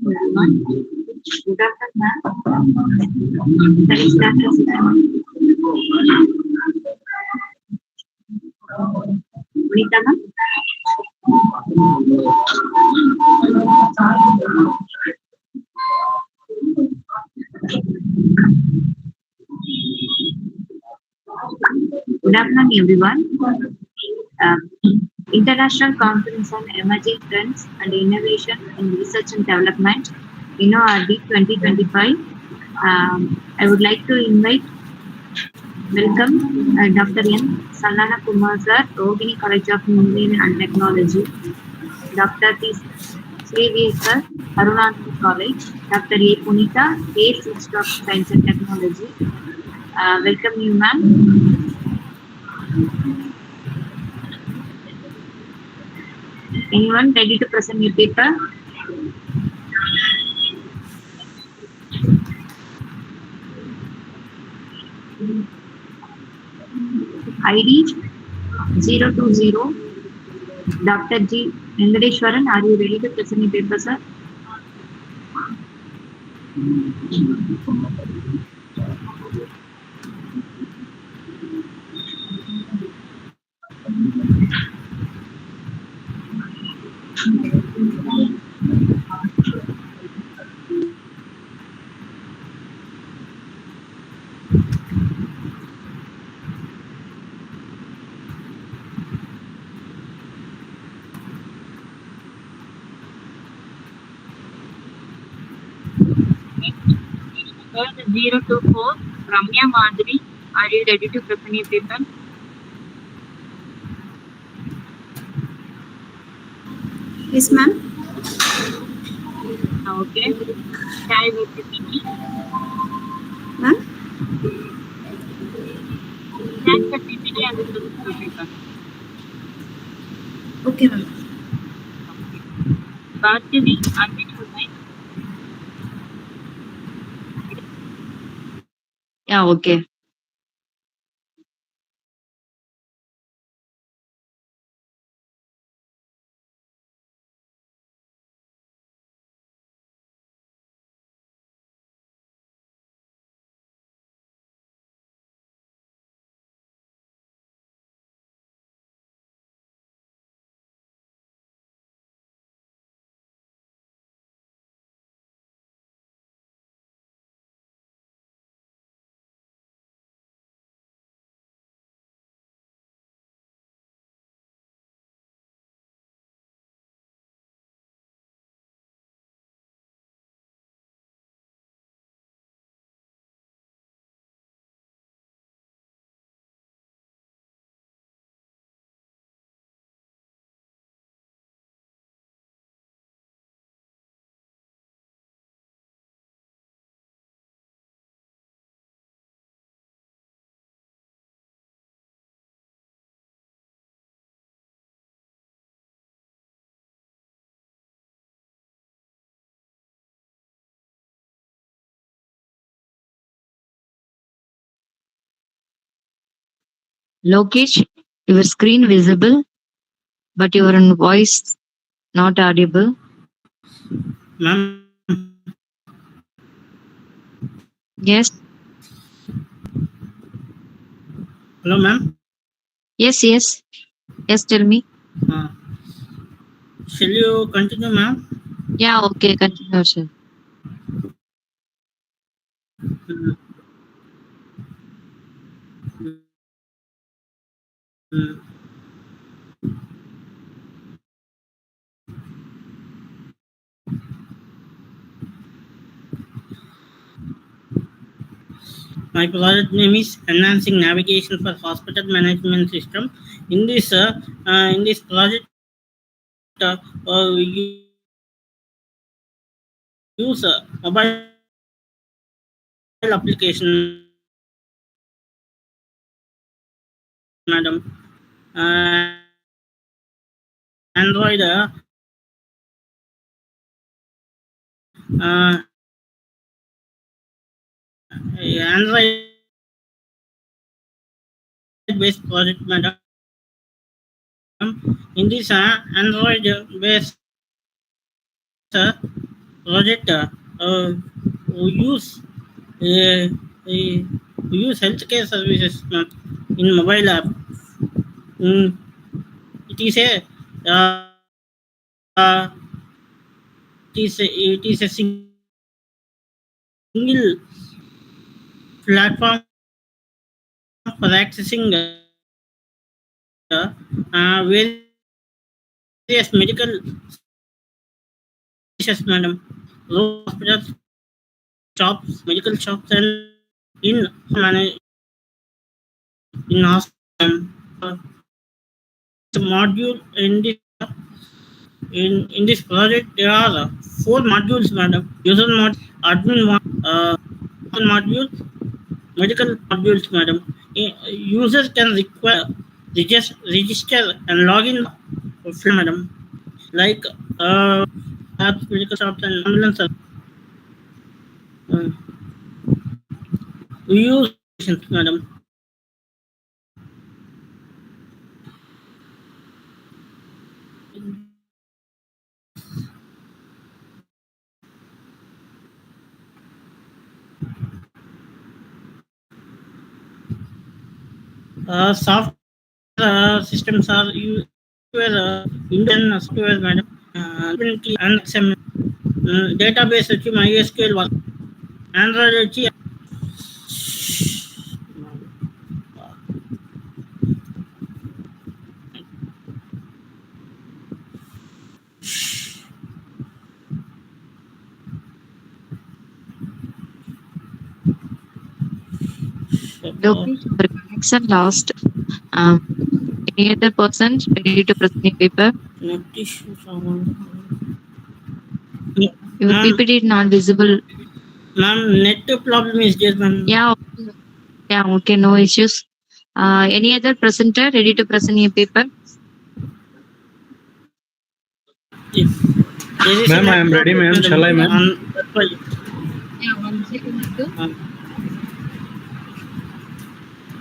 everyone. Good afternoon, ma'am. That is Dr. Sunita, ma'am. Good afternoon, everyone. Um, International Conference on Emerging Trends and Innovation in Research and Development, InnoR&D 2025. I would like to welcome Dr.M.Santhanakumar sir, Rohini College of Engineering and Technology, Dr.P.Xavier sir, Arul College, Dr. A. Punita, A. Institute of Science and Technology. Welcome you, ma'am. Anyone ready to present your paper? ID 020. Dr. G. Venkateshwaran, are you ready to present your paper, sir? Girl 024, Ramya Madhuri, are you ready to present your paper? Yes, ma'am. Okay. Share with the PPT. Ma'am? Share the PPT and present your paper. Okay, ma'am. Bhargavi, unmute your mic. Yeah, okay. Lokesh, your screen visible, but your voice not audible. Ma'am. Yes. Hello, ma'am. Yes, yes. Yes, tell me. Shall you continue, ma'am? Yeah, okay, continue, sir. My project name is Enhancing Navigation for Hospital Management System. In this project, we use mobile application, madam. Android Android based project, madam. In this Android based project we use uh, we use healthcare services in mobile app. Mm, it is a it is a single platform for accessing various medical services, madam. Rural hospitals, shops, medical shops, and in in hospital. This module in this project there are four modules, madam. User module, admin module, medical modules, madam. Users can register and log in for free, madam. Like apps, medical shops, and ambulance. Uh, we use madam. Software systems are Indian software, madam. And XML. Database MySQL was Android Lokesh, your connection lost. Any other person ready to present a paper? net issues. Your Ma'am, PPT is not visible. ma'am, net problem is there, ma'am. Yeah, okay, no issues. Any other presenter ready to present a paper? If there is Ma'am, I am ready, ma'am. Shall I, ma'am? Yeah, 1 second.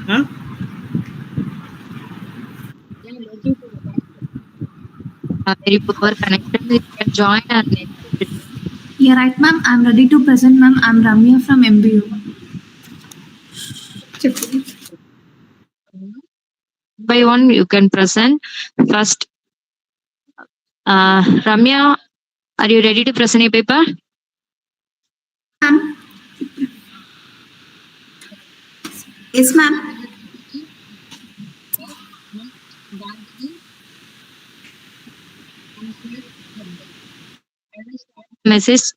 Ma'am? Very poor connection. You can join our next. Yeah, right, ma'am. I'm ready to present, ma'am. I'm Ramya from MBU. By one, you can present. First, Ramya, are you ready to present a paper? Ma'am. Yes, ma'am. Message.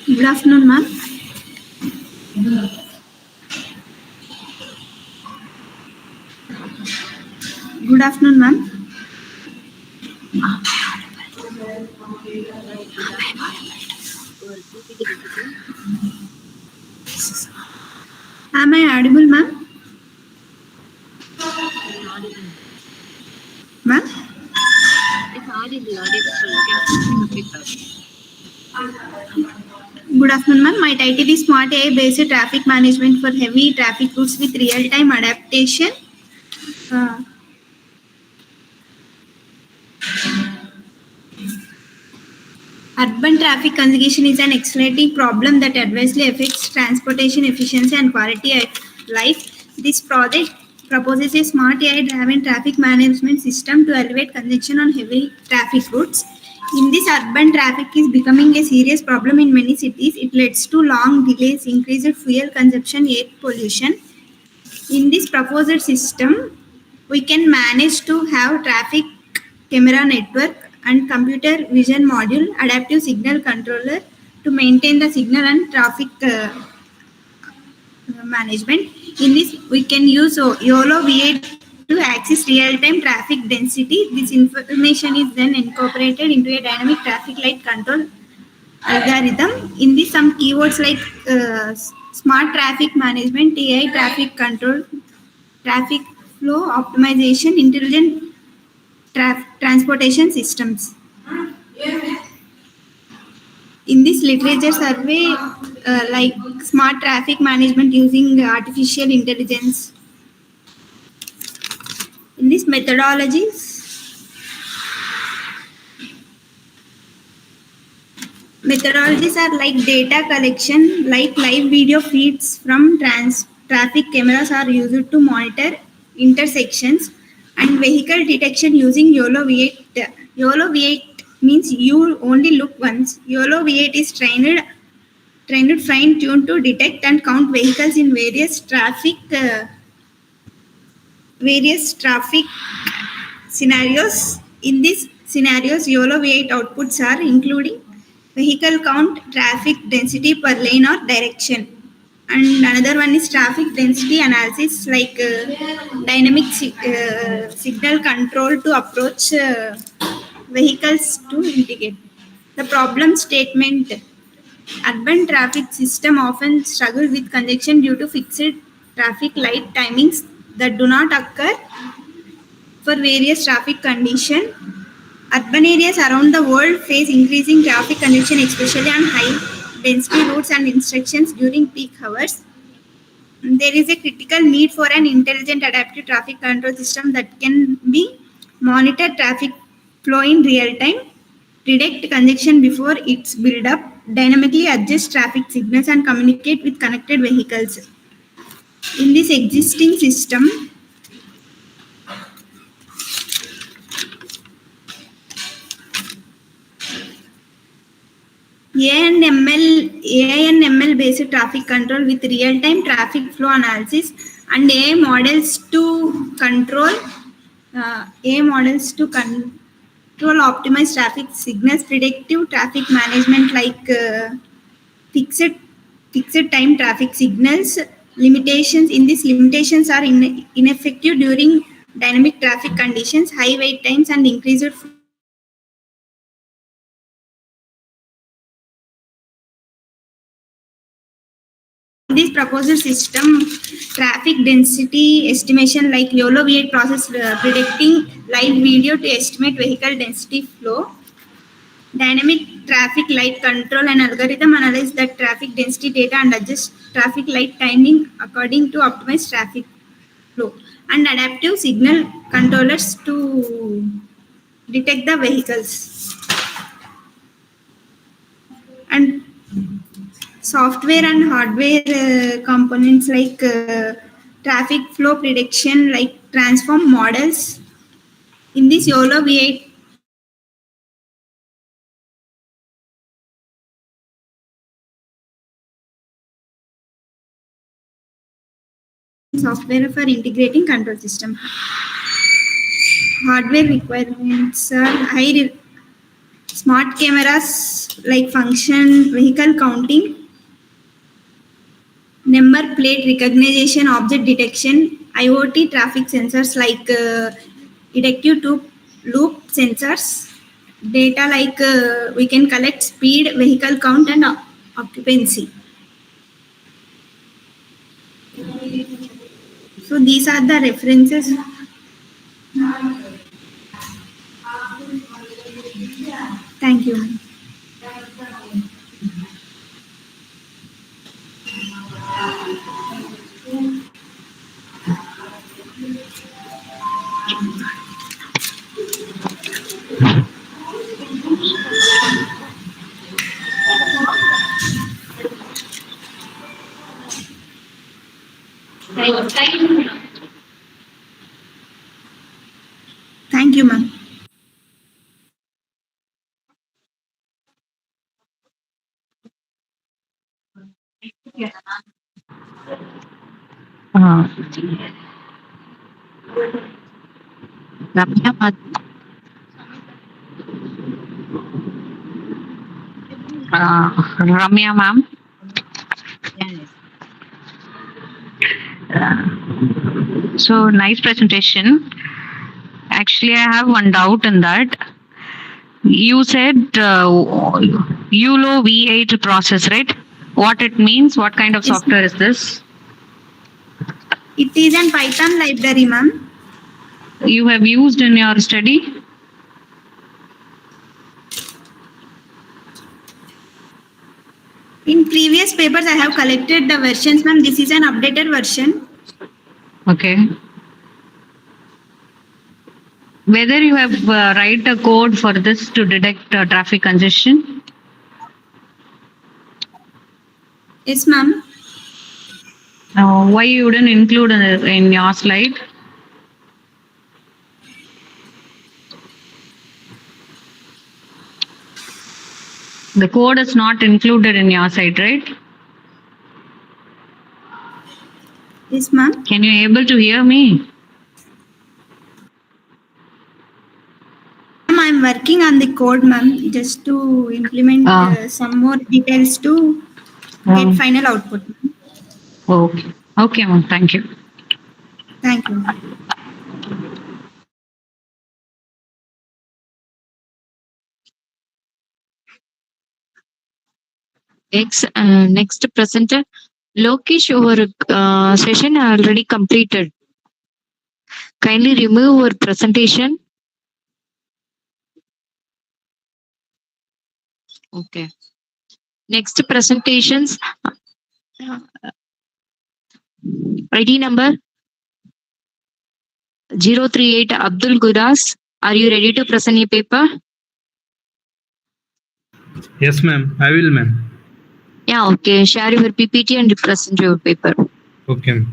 Good afternoon, ma'am. Good afternoon, ma'am. Am I audible, ma'am? Ma'am? Good afternoon, ma'am. My title is Smart AI Based Traffic Management for Heavy Traffic Routes with Real-Time Adaptation. Urban traffic congestion is an accelerating problem that adversely affects transportation efficiency and quality of life. This project proposes a smart AI-driven traffic management system to alleviate congestion on heavy traffic routes. In this, urban traffic is becoming a serious problem in many cities. It leads to long delays, increased fuel consumption, air pollution. In this proposed system, we can manage to have traffic camera network and computer vision module, adaptive signal controller to maintain the signal and traffic management. In this, we can use YOLO V8 to access real-time traffic density. This information is then incorporated into a dynamic traffic light control algorithm. In this, some keywords like smart traffic management, AI traffic control, traffic flow optimization, intelligent transportation systems. In this literature survey, like smart traffic management using artificial intelligence. In these methodologies are like data collection, like live video feeds from traffic cameras are used to monitor intersections, and vehicle detection using YOLO V8. YOLO V8 means you only look once. YOLO V8 is fine-tuned to detect and count vehicles in various traffic scenarios. In these scenarios, YOLO V8 outputs are including vehicle count, traffic density per lane or direction. And another one is traffic density analysis, like dynamic signal control to approach vehicles to indicate. The problem statement: urban traffic system often struggle with congestion due to fixed traffic light timings that do not occur for various traffic conditions. Urban areas around the world face increasing traffic congestion, especially on high density routes and intersections during peak hours. There is a critical need for an intelligent adaptive traffic control system that can be monitor traffic flow in real time, predict congestion before it's build up, dynamically adjust traffic signals, and communicate with connected vehicles. In this existing system, AI and ML based traffic control with real-time traffic flow analysis and AI models to control optimize traffic signals, predictive traffic management like fixed time traffic signals. Limitations: in these limitations are ineffective during dynamic traffic conditions, high wait times, and increased this proposal system. Traffic density estimation like YOLO V8 process predicting live video to estimate vehicle density flow. Dynamic traffic light control and algorithm analyze the traffic density data and adjust traffic light timing according to optimized traffic flow. And adaptive signal controllers to detect the vehicles. And software and hardware components like traffic flow prediction, like transform models. In this YOLO V8 software for integrating control system. Hardware requirements are high smart cameras like function vehicle counting, number plate recognition, object detection, IoT traffic sensors like detective loop sensors, data like we can collect speed, vehicle count, and occupancy. So these are the references. Thank you. Thank you, ma'am. Ramya ma'am. So nice presentation. Actually, I have one doubt in that. You said ULO V8 process, right? What it means? What kind of Yes, software is this? it is an Python library, ma'am. You have used in your study? In previous papers, I have collected the versions, ma'am. This is an updated version. Okay. Whether you have write a code for this to detect traffic congestion? Yes, ma'am. Why you wouldn't include in your slide? The code is not included in your site, right? Yes, ma'am. Can you able to hear me? Ma'am, I'm working on the code, ma'am, just to implement some more details to get final output. Ma'am. Okay. Okay, ma'am. Thank you. Thank you, ma'am. Next presenter, Lokesh, our session already completed. Kindly remove our presentation. Okay. Next presentations, ID number 038 Abdul Guras. Are you ready to present your paper? Yes, ma'am. I will, ma'am. Yeah, okay. Share your PPT and present your paper. Okay.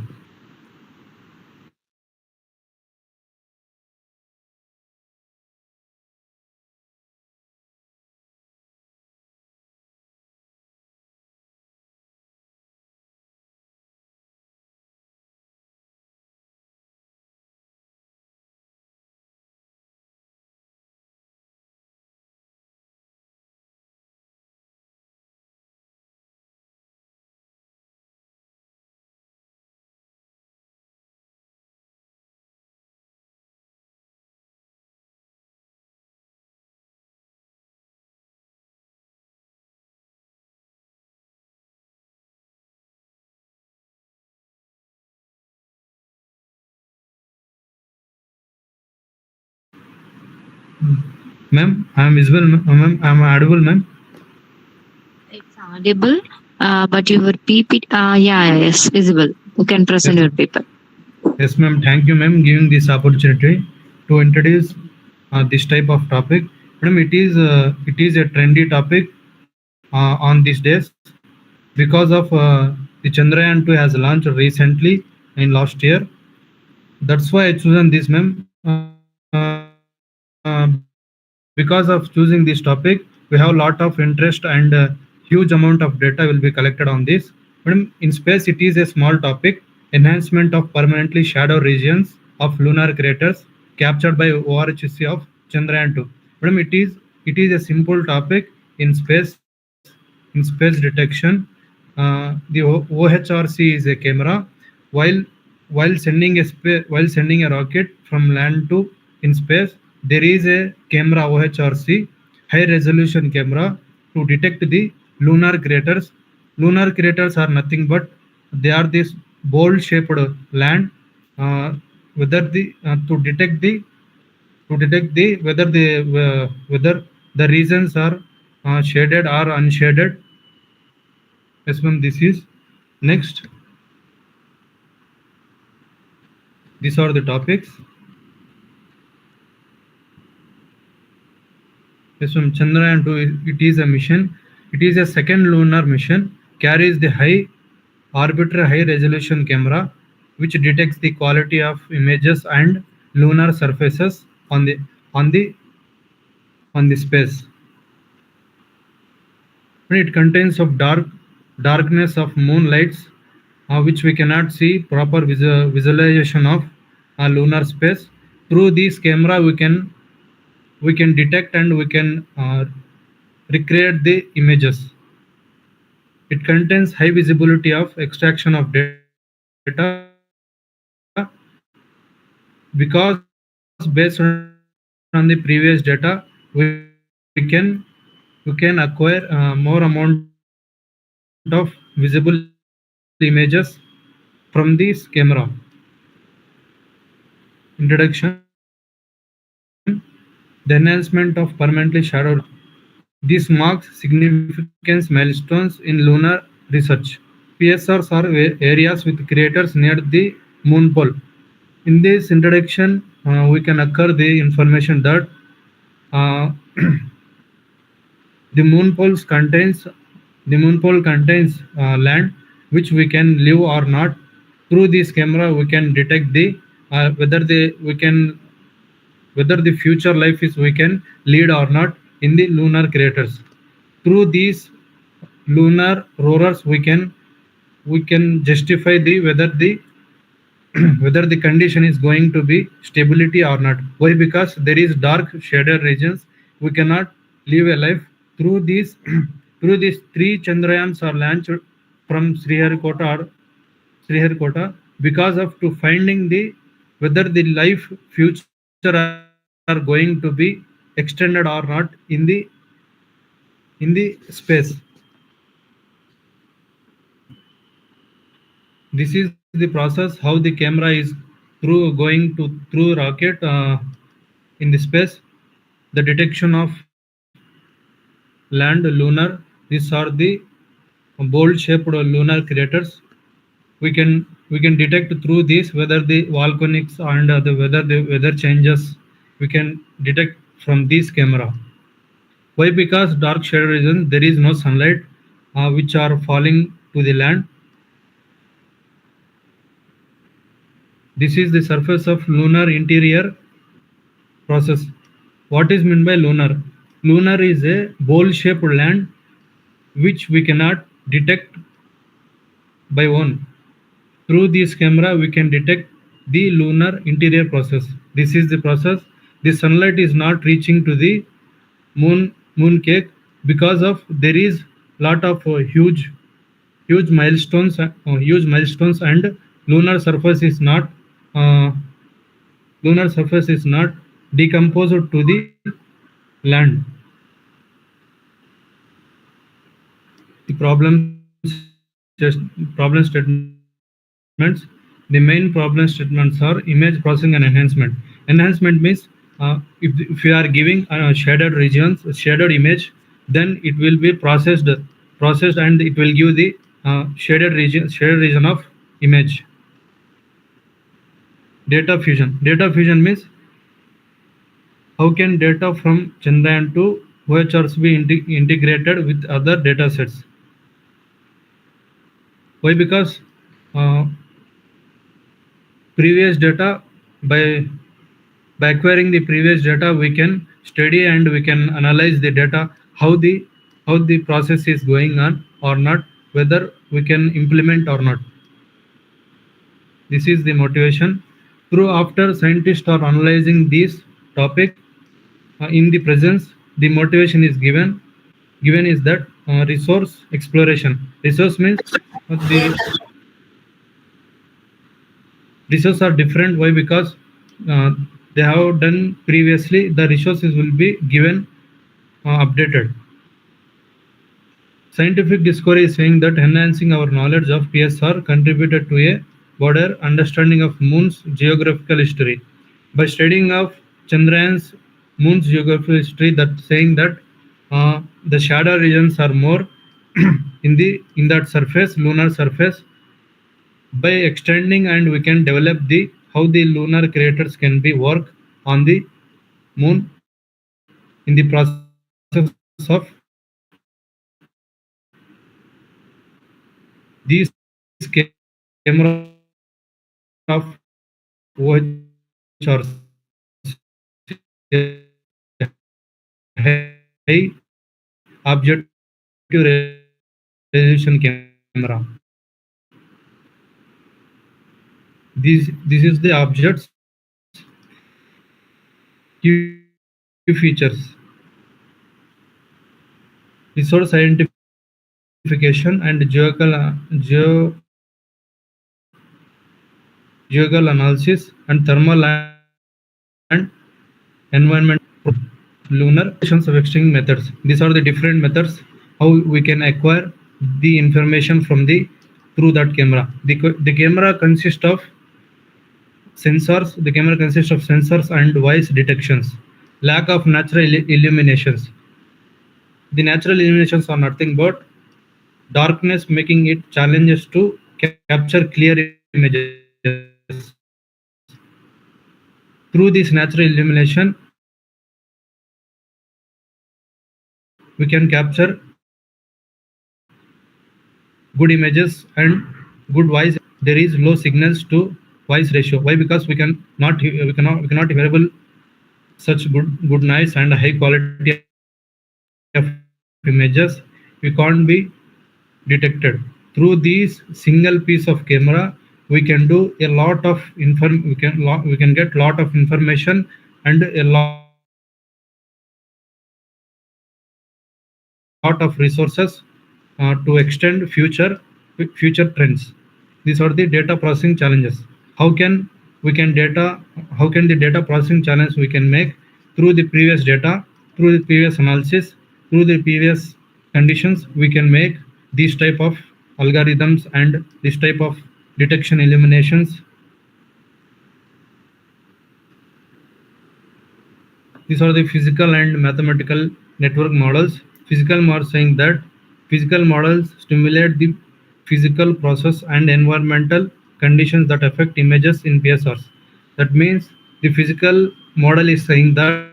Ma'am, I am visible, ma'am. I am audible, ma'am. It's audible, but your PPT, yes, visible. You can present Yes. your paper. Yes, ma'am. Thank you, ma'am, giving this opportunity to introduce this type of topic. Madam, it is a trendy topic on these days because of the Chandrayaan 2 has launched recently in last year. That's why I chosen this, ma'am. Because of choosing this topic, we have a lot of interest and huge amount of data will be collected on this. Madam, in space, it is a small topic. Enhancement of permanently shadow regions of lunar craters captured by ORHC of Chandrayaan 2. Madam, it is a simple topic in space detection. The OHRC is a camera. While while sending a rocket from land to in space, there is a camera OHRC, high resolution camera, to detect the lunar craters. Lunar craters are nothing but they are this bowl shaped land. Whether the to detect the whether the regions are shaded or unshaded. Yes, ma'am. This is next. These are the topics. Yes, ma'am. Chandrayaan 2, it is a mission. It is a second lunar mission. Carries the high arbitrary high resolution camera, which detects the quality of images and lunar surfaces on the on the on the space. When it contains of darkness of moonlights, which we cannot see proper visualization of lunar space. Through this camera, we can detect and we can recreate the images. It contains high visibility of extraction of data. because based on the previous data we can acquire more amount of visible images from this camera. Introduction: the enhancement of permanently shadowed regions. This marks significant milestones in lunar research. PSRs are areas with craters near the moon pole. In this introduction, we can occur the information that uh, the moon pole contains land which we can live or not. Through this camera, we can detect the whether the future life is we can lead or not in the lunar craters. Through these lunar rovers, we can justify the whether the condition is going to be stability or not. Why? Because there is dark shaded regions we cannot live a life. Through these through these three Chandrayans are launched from Sriharikota because of to finding the whether the life future are going to be extended or not in the space. This is the process how the camera is through going to through rocket in the space. The detection of land lunar. These are the bowl shaped lunar craters. We can detect through this whether the volcanics and the weather changes. We can detect from this camera. Why? Because dark shaded regions there is no sunlight which are falling to the land. This is the surface of lunar interior process. What is meant by lunar? Lunar is a bowl shaped land which we cannot detect by one. Through this camera, we can detect the lunar interior process. This is the process. The sunlight is not reaching to the moon cake because of there is lot of huge milestones, and lunar surface is not uh, lunar surface is not decomposed to the land. The problem statements. The main problem statements are image processing and enhancement. Enhancement means if you are giving shaded image, then it will be processed and it will give the shaded region of image. Data fusion means how can data from Chandrayaan to OHRs be integrated with other data sets. Why? Because uh, previous data by acquiring the previous data we can study and we can analyze the data how the process is going on or not, whether we can implement or not. This is the motivation. Through after scientists are analyzing this topic in the presence, the motivation is given is that resource exploration. Resource means the resources are different. Why? Because uh, they have done previously, the resources will be given updated. Scientific discovery is saying that enhancing our knowledge of PSR contributed to a broader understanding of Moon's geographical history. By studying of Chandrayan's Moon's geographical history, that saying that the shadow regions are more in that surface, lunar surface. By extending and we can develop the how the lunar craters can be work on the moon in the process of these camera of OHRs a high objective resolution camera. This is the objects key features. Resource identification and geological analysis and thermal and environment, lunar of extracting methods. These are the different methods how we can acquire the information from the through that camera. The camera consists of sensors. The camera consists of sensors and voice detections. Lack of natural illuminations. The natural illuminations are nothing but darkness, making it challenges to capture clear images. Through this natural illumination, we can capture good images and good voice. There is low signals to voice ratio. Why? Because we cannot hearable such good noise and high quality of images. We can't be detected through this single piece of camera. We can do a lot of we can get lot of information and a lot of resources to extend future trends. These are the data processing challenges. How can the data processing challenge we can make through the previous data, through the previous analysis, through the previous conditions? We can make these type of algorithms and this type of detection eliminations. These are the physical and mathematical network models. Physical models saying that physical models stimulate the physical process and environmental conditions that affect images in PSRs. That means the physical model is saying that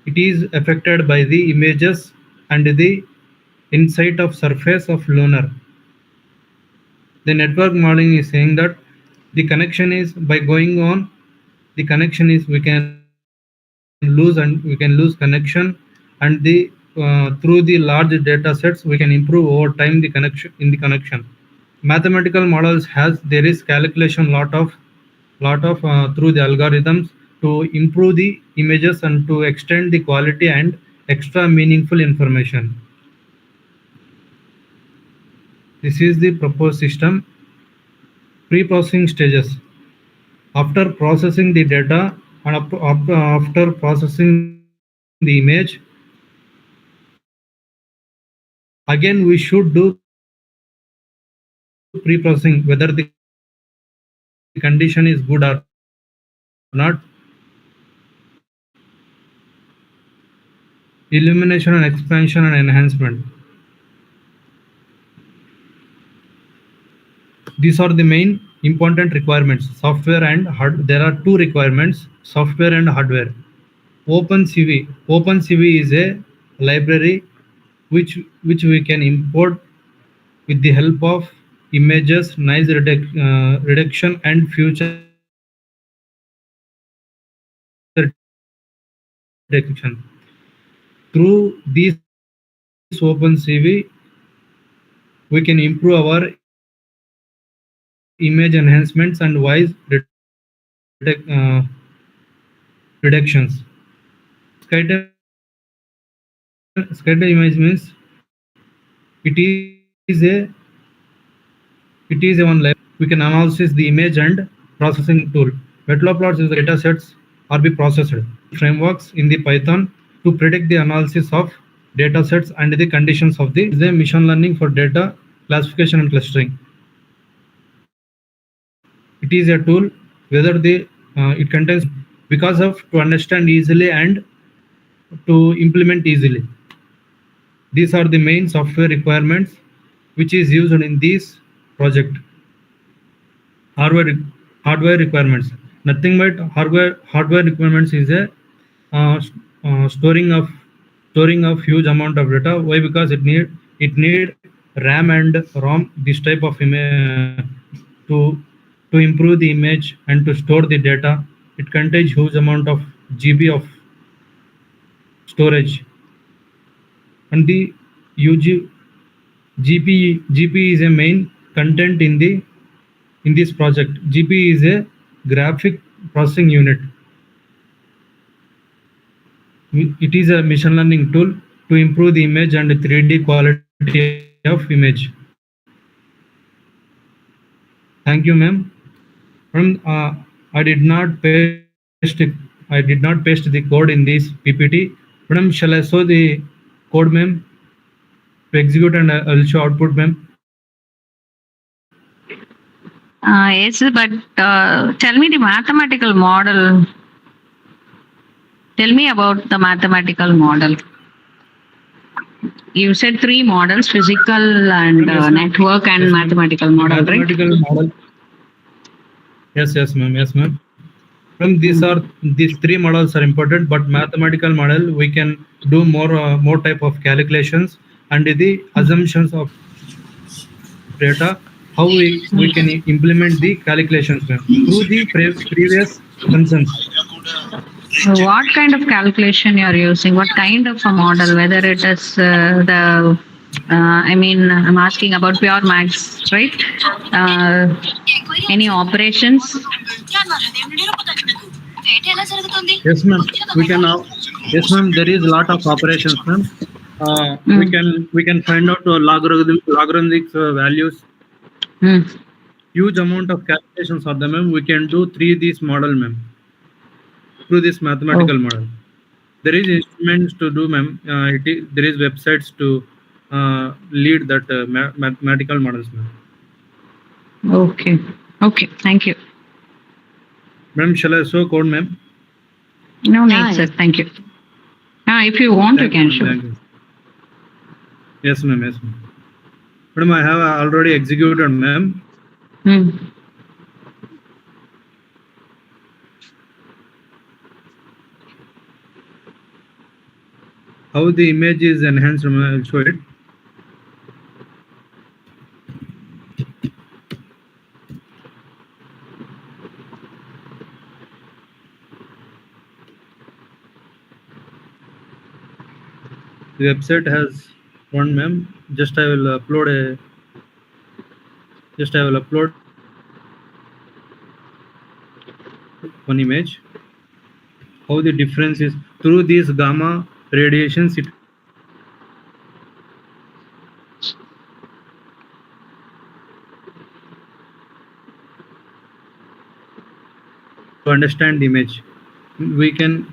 it is affected by the images and the inside of surface of lunar. The network modeling is saying that the connection is by going on, the connection is we can lose connection, and through the large data sets we can improve over time the connection in the connection. Mathematical models has there is calculation lot of through the algorithms to improve the images and to extend the quality and extra meaningful information. This is the proposed system. Pre-processing stages. After processing the data and after processing the image, again we should do pre-processing whether the condition is good or not. Illumination and expansion and enhancement. These are the main important requirements. Software and hard. There are two requirements: software and hardware. OpenCV. OpenCV is a library which we can import with the help of images, noise reduction, and future detection. Through this OpenCV, we can improve our image enhancements and voice reductions. Scatter image means it is one library. We can analyze the image and processing tool. Matplotlib is the data sets are be processed. Frameworks in the Python to predict the analysis of data sets and the conditions of the is a machine learning for data classification and clustering. It is a tool whether the it contains because of to understand easily and to implement easily. These are the main software requirements which is used in this project. Hardware hardware requirements. Nothing but hardware requirements is a uh, storing of huge amount of data. Why? Because it need RAM and ROM, this type of to to improve the image and to store the data. It contains huge amount of GB of storage. And the UG GP is a main content in this project. GP is a graphic processing unit. It is a machine learning tool to improve the image and 3D quality of image. Thank you, ma'am. I did not paste I did not paste the code in this PPT. Madam, shall I show the code, ma'am, to execute, and I'll show output, ma'am? Yes, but tell me the mathematical model. Tell me about the mathematical model. You said three models: physical and Madam, yes, ma'am. network and Yes, ma'am. mathematical The model, right? mathematical model. Yes, ma'am. Yes, ma'am. From these three models are important, but mathematical model we can do more type of calculations and the assumptions of data. How we can implement the calculations, ma'am, through the previous concerns. What kind of calculation you are using? What kind of a model? Whether it is I'm asking about pure maths, right? Any operations? Yes, ma'am. We can. Yes, ma'am. There is a lot of operations, ma'am. We can find out logarithmic values. Mm. Huge amount of calculations are there, ma'am. We can do through this model, ma'am, through this Oh, mathematical model. There is instruments to do, ma'am. There is websites to lead that mathematical models, ma'am. okay. Okay, thank you. Ma'am, shall I show code, ma'am? No need, sir. Thank you. If you want, you Thank you, can ma'am. show. Thank you. Yes, ma'am. Yes, ma'am. Madam, I have already executed, ma'am. Hmm. How the image is enhanced, ma'am, I'll show it. The website has one, ma'am. Just I will upload one image. How the difference is through these gamma radiations, it to understand the image. We can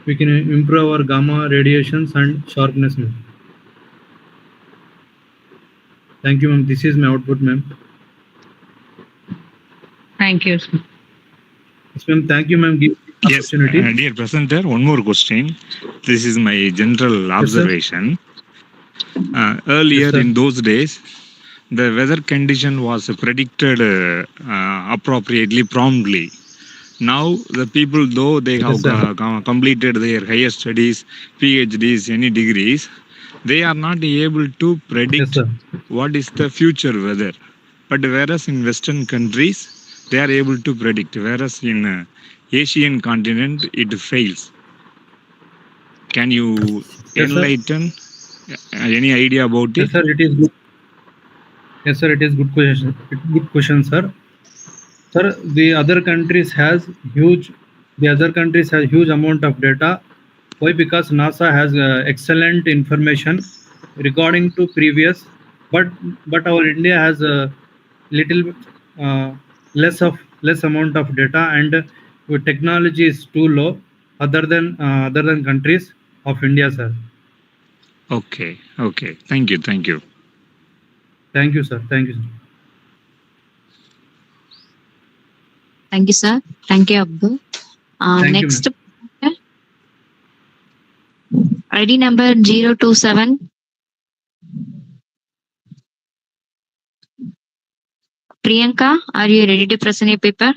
improve our gamma radiations and sharpness, ma'am. Thank you, ma'am. This is my output, ma'am. Thank you, sir. Yes, ma'am. Thank you, ma'am. Give me the Yes, opportunity. dear presenter, one more question. This is my general Yes, sir. observation. Yes, Earlier sir. in those days, the weather condition was predicted appropriately, promptly. Now, the people, though they Yes, have sir. completed their higher studies, PhDs, any degrees, they are not able to Yes, predict sir. what is the future weather. But whereas in Western countries, they are able to predict, whereas in Asian continent, it fails. Can you Yes, sir. enlighten any idea about Yes, it? sir. It is good. Yes, sir. It is good question. Good question, sir. Sir, the other countries has huge amount of data. Why? Because NASA has excellent information regarding to previous, but our India has a little uh, less amount of data, and technology is too low other than countries of India, sir. Okay, okay. Thank you, thank you. Thank you, sir. Thank you, sir. Thank you, sir. Thank you, Abdul. Thank you, Next, ma'am. ID number 027. Priyanka, are you ready to present your paper?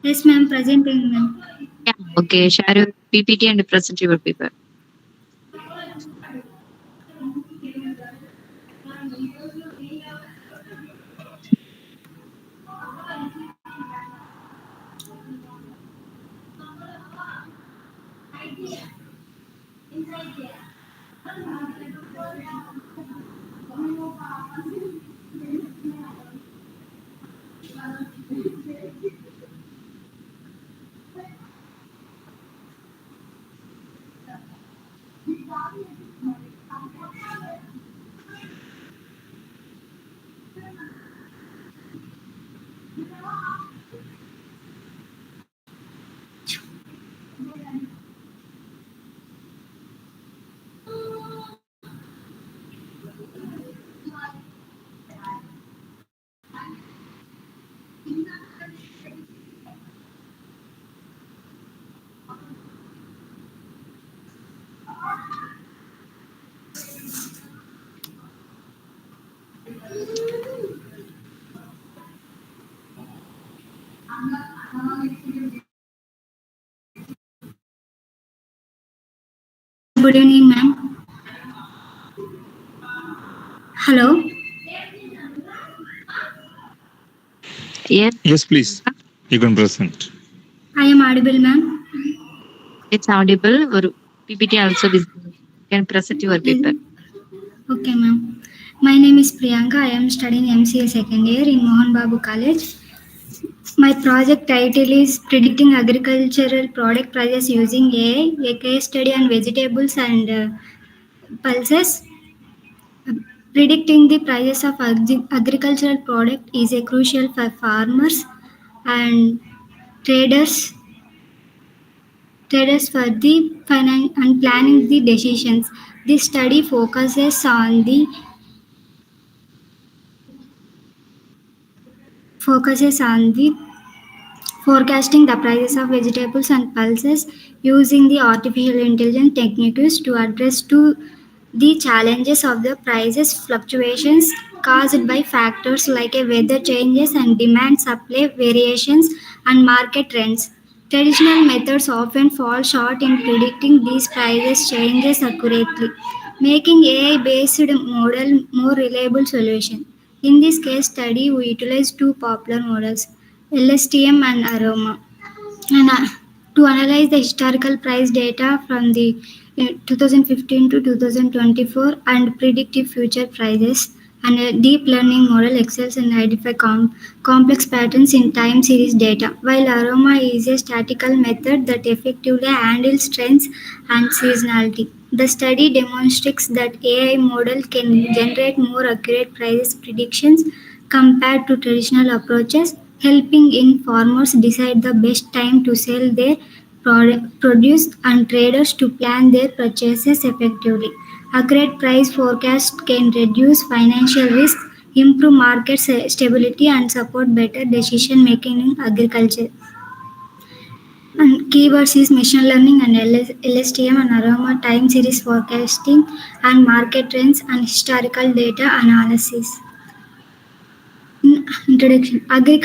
Yes, ma'am. Presenting, ma'am. Yeah. Okay, share your PPT and present your paper. Good evening, ma'am. Hello. Yes, Yes, please. You can present. I am audible, ma'am. it's audible. Or PPT also visible. You can present your paper. Okay, ma'am. My name is Priyanka. I am studying MCA second year in Mohan Babu College. My project title is Predicting Agricultural Product Prices Using AI, a case study on vegetables and pulses. Predicting the prices of agricultural product is a crucial for farmers and traders for the finance and planning the decisions. This study focuses on the forecasting the prices of vegetables and pulses using the artificial intelligence techniques to address to the challenges of the prices fluctuations caused by factors like weather changes and demand supply variations and market trends. Traditional methods often fall short in predicting these prices changes accurately, making AI based model more reliable solution. In this case study, we utilize two popular models, LSTM and Aroma, and to analyze the historical price data from the 2015 to 2024 and predictive future prices. And a deep learning model excels in identify complex patterns in time series data, while Aroma is a statistical method that effectively handles trends and seasonality. The study demonstrates that AI model can generate more accurate prices predictions compared to traditional approaches, helping in farmers decide the best time to sell their produce and traders to plan their purchases effectively. Accurate price forecast can reduce financial risk, improve market stability, and support better decision making in agriculture. And keywords is machine learning and LSTM and Aroma time series forecasting and market trends and historical data analysis. Introduction. Agri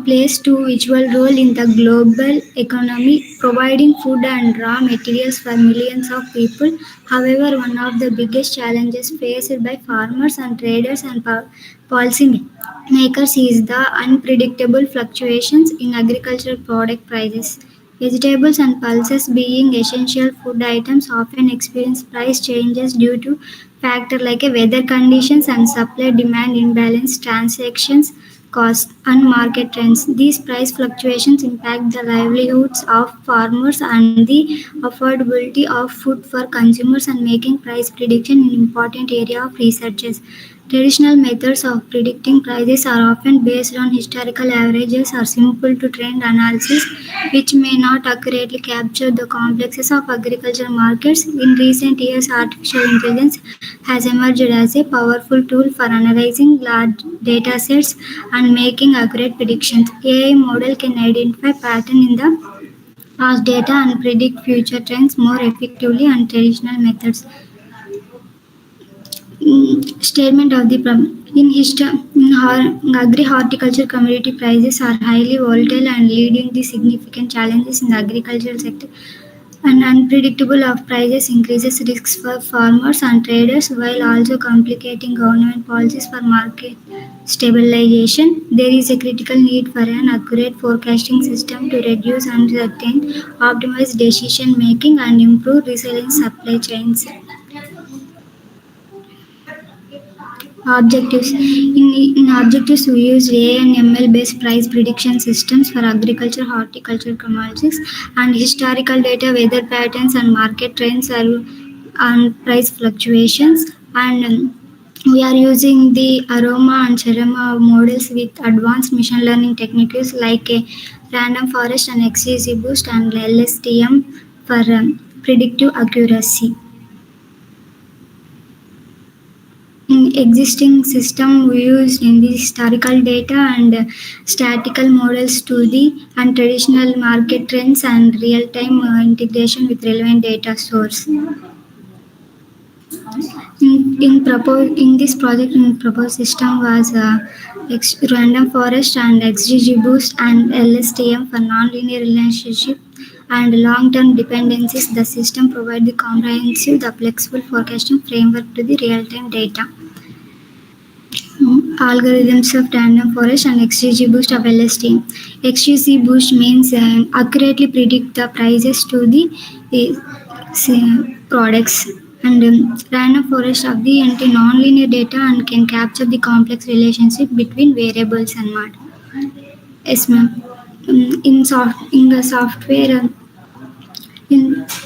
plays two visual role in the global economy, providing food and raw materials for millions of people. However, one of the biggest challenges faced by farmers and traders and policy makers is the unpredictable fluctuations in agricultural product prices. Vegetables and pulses, being essential food items, often experience price changes due to factors like weather conditions and supply demand imbalance, transactions costs, and market trends. These price fluctuations impact the livelihoods of farmers and the affordability of food for consumers and making price prediction an important area of researches. Traditional methods of predicting prices are often based on historical averages or simple to trend analysis, which may not accurately capture the complexities of agricultural markets. In recent years, artificial intelligence has emerged as a powerful tool for analyzing large data sets and making accurate predictions. AI model can identify patterns in the past data and predict future trends more effectively than traditional methods. Statement of the problem. In agri-horticulture commodity prices are highly volatile and leading to significant challenges in the agricultural sector. And unpredictable of prices increases risks for farmers and traders while also complicating government policies for market stabilization. There is a critical need for an accurate forecasting system to reduce uncertainty, optimize decision making, and improve resilient supply chains. Objectives. In objectives, we use AI and ML based price prediction systems for agriculture, horticulture, commodities, and historical data, weather patterns, and market trends and price fluctuations. And we are using the Aroma and Cherema models with advanced machine learning techniques like a random forest and XGBoost and LSTM for predictive accuracy. In existing system we use in the historical data and statistical models to the and traditional market trends and real-time integration with relevant data source. In this project, in proposed system was random forest and XGBoost and LSTM for nonlinear relationship and long-term dependencies. The system provides the comprehensive, the flexible forecasting framework to the real-time data. Algorithms of tandem forest and XGC boost of LST. XGC boost means accurately predict the prices to the products, and random forest of the anti nonlinear data and can capture the complex relationship between variables and not. Yes, ma'am. In the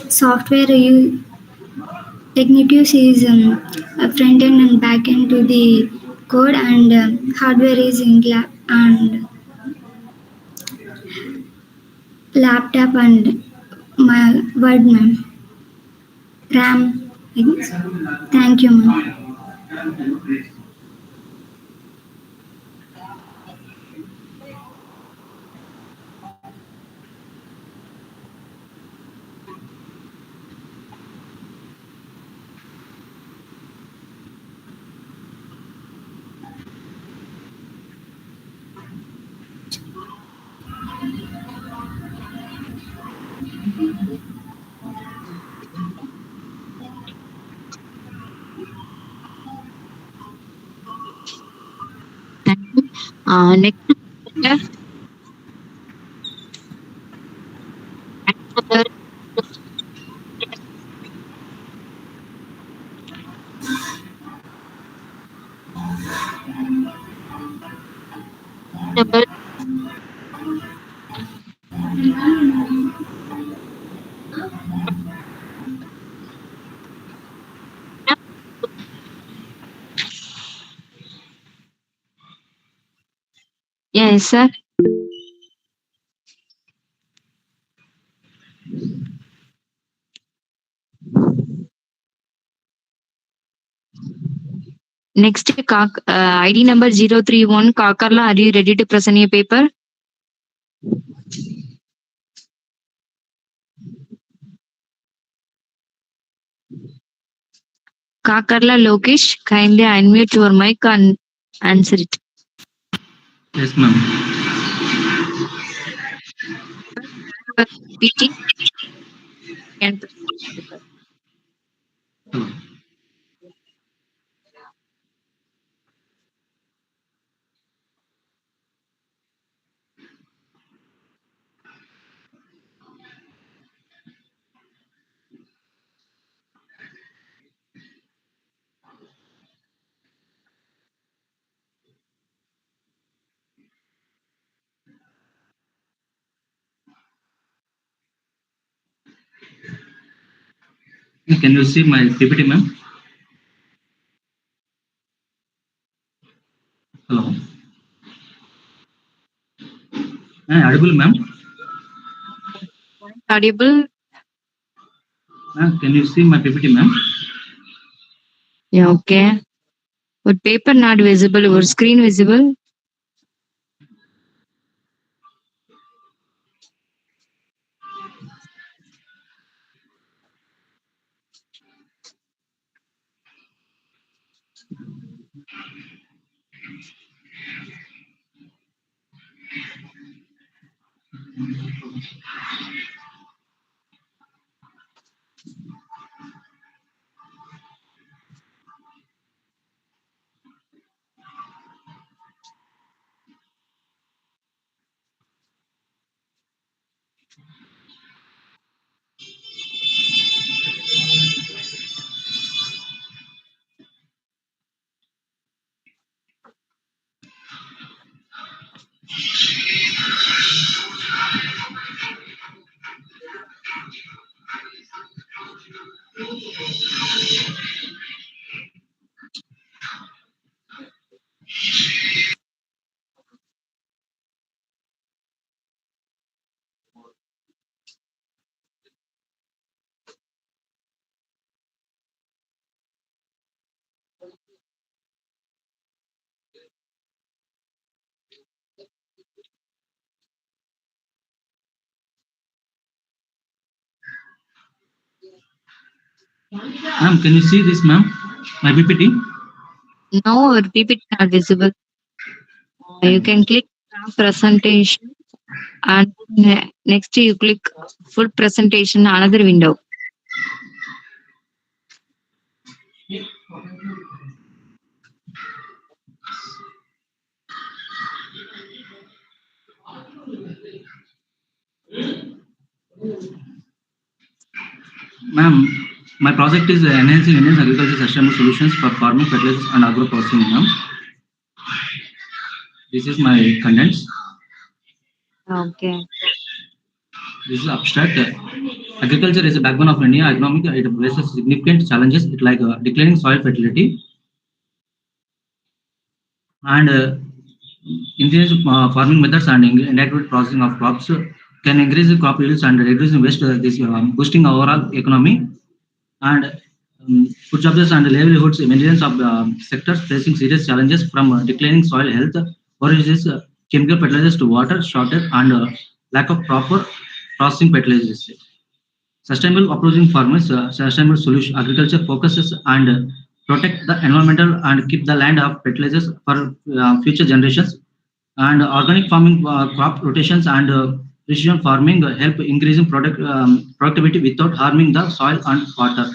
software you Techniques is front end and back end to the code, and hardware is in and laptop and my word, ma'am. RAM. I guess. Thank you, ma'am. Thank you. Next, Anandar. Number. Yes, sir. Next, ID number 031, Kakarla. Are you ready to present your paper? Kakarla Lokesh, kindly unmute your mic and answer it. Yes, ma'am. PT and present your paper. Hello. Can you see my PPT, ma'am? Hello. Audible, ma'am? Audible? Can you see my PPT, ma'am? Yeah, okay. But paper not visible, or screen visible? Ma'am, can you see this, ma'am? My PPT? No, our PPT not visible. You can click presentation And next you click full presentation, another window. Ma'am, my project is enhancing Indian agriculture sustainable solutions for farming, fertilizers, and agro processing. Ma'am, this is my contents. Okay. This is abstract. Agriculture is a backbone of India economy. It faces significant challenges, like declining soil fertility and increased farming methods and inadequate processing of crops can increase the crop yields and reduce waste. This boosting overall economy and food jobs and livelihoods. Millions of sectors facing serious challenges from declining soil health, origins, chemical fertilizers to water shortage and lack of proper processing fertilizers. Sustainable approaching farmers, sustainable solution agriculture focuses and protect the environmental and keep the land of fertilizers for future generations. And organic farming, crop rotations and precision farming help increasing productivity without harming the soil and water.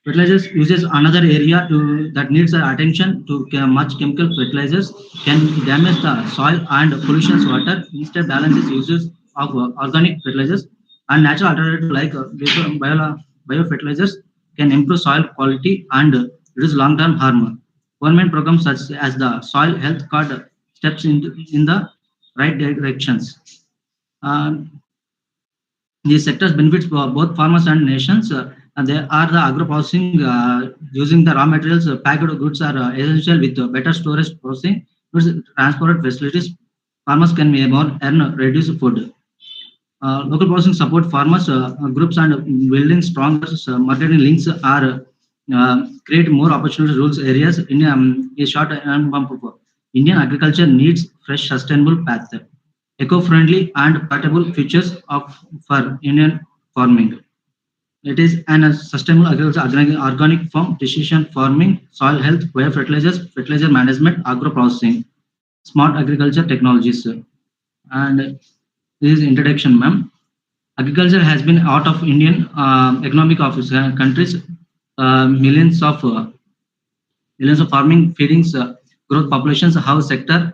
Fertilizers uses another area that needs attention to much chemical fertilizers can damage the soil and pollutions water. Instead, balances uses of organic fertilizers and natural alternatives like biofertilizers can improve soil quality and reduce long-term harm. Government programs such as the soil health card steps in the right directions. Uh, these sectors benefits both farmers and nations. And they are the agro processing using the raw materials. Packed goods are essential with better storage processing, transport facilities. Farmers can be more earn reduce food. Local processing support farmers groups and building stronger marketing links are create more opportunity rules areas in a short and bump of Indian agriculture needs fresh sustainable path, eco-friendly and portable features of for Indian farming. It is an sustainable agriculture, organic farm, precision farming, soil health, biofertilizers, fertilizer management, agro processing, smart agriculture technologies. And this is introduction, ma'am. Agriculture has been out of Indian economic of countries. Millions of farming feedings, growth populations, house sector,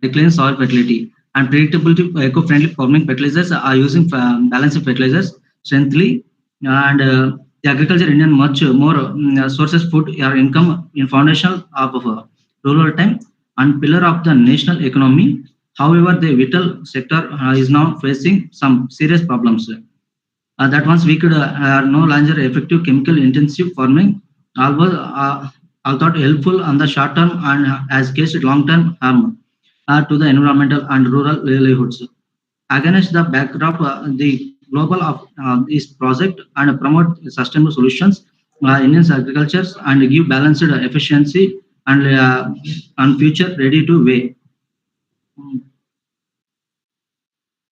decline soil fertility, and predictability. Eco-friendly farming fertilizers are using balanced fertilizers strengthly, and the agriculture Indian much more sources food or income in foundation of rural time and pillar of the national economy. However, the vital sector is now facing some serious problems. That once we could are no longer effective chemical intensive farming, although helpful on the short term and has caused long term harm to the environmental and rural livelihoods. Against the backdrop, the global of this project and promote sustainable solutions, Indian agriculture and give balanced efficiency and future ready to way.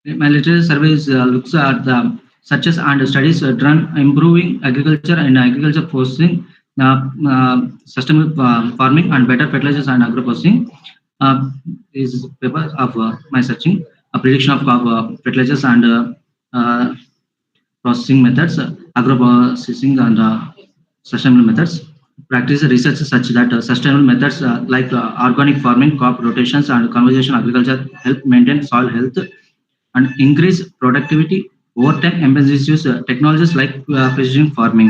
My literature surveys looks at the searches and studies done improving agriculture and agriculture processing, sustainable farming and better fertilizers and agro processing. Is paper of my searching a prediction of fertilizers and processing methods, agro processing and sustainable methods. Practice research such that sustainable methods like organic farming, crop rotations, and conservation agriculture help maintain soil health and increase productivity. Over time, emphasis use technologies like precision farming.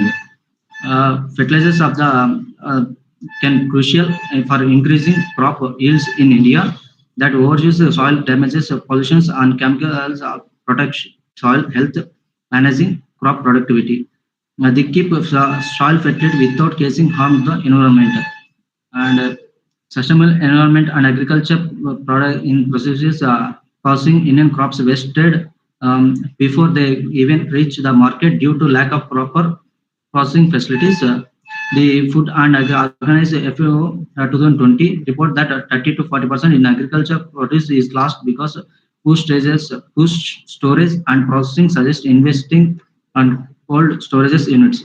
Fertilizers of the can crucial for increasing crop yields in India. That overuse soil damages, pollutions, and chemicals protect soil health, managing crop productivity. They keep soil fertility without causing harm to the environment. And sustainable environment and agriculture product in processes causing Indian crops wasted before they even reach the market due to lack of proper processing facilities. The Food and Organized FAO 2020 report that 30 to 40% in agriculture produce is lost because food storage and processing suggest investing on cold storage units,